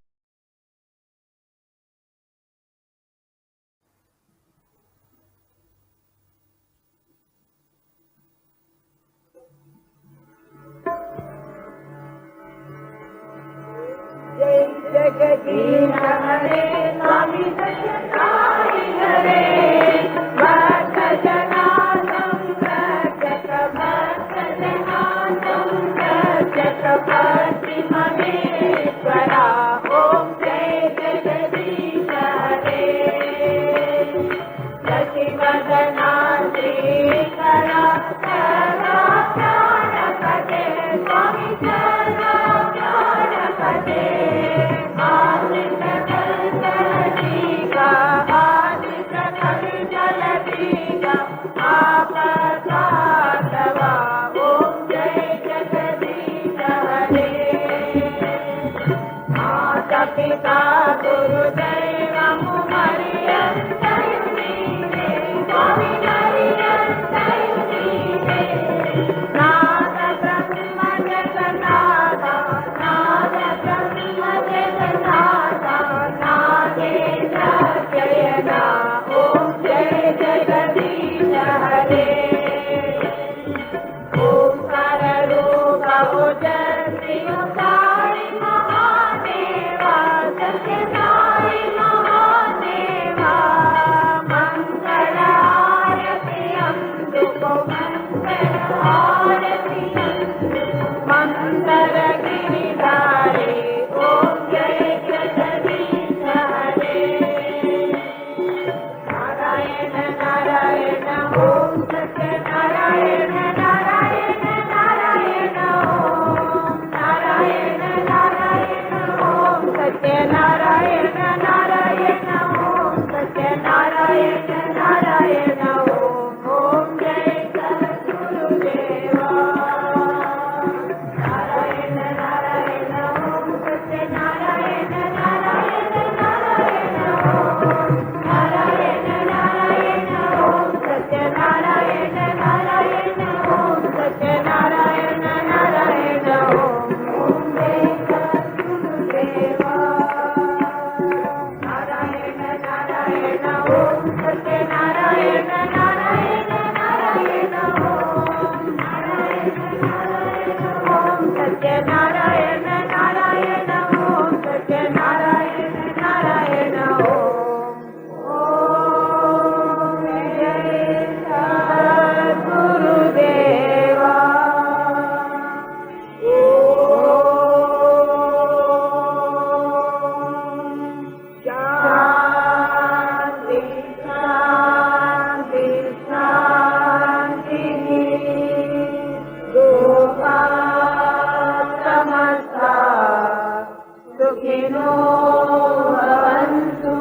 भवन्तु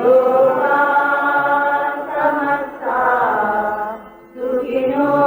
लोकाः समस्ताः सुखिनो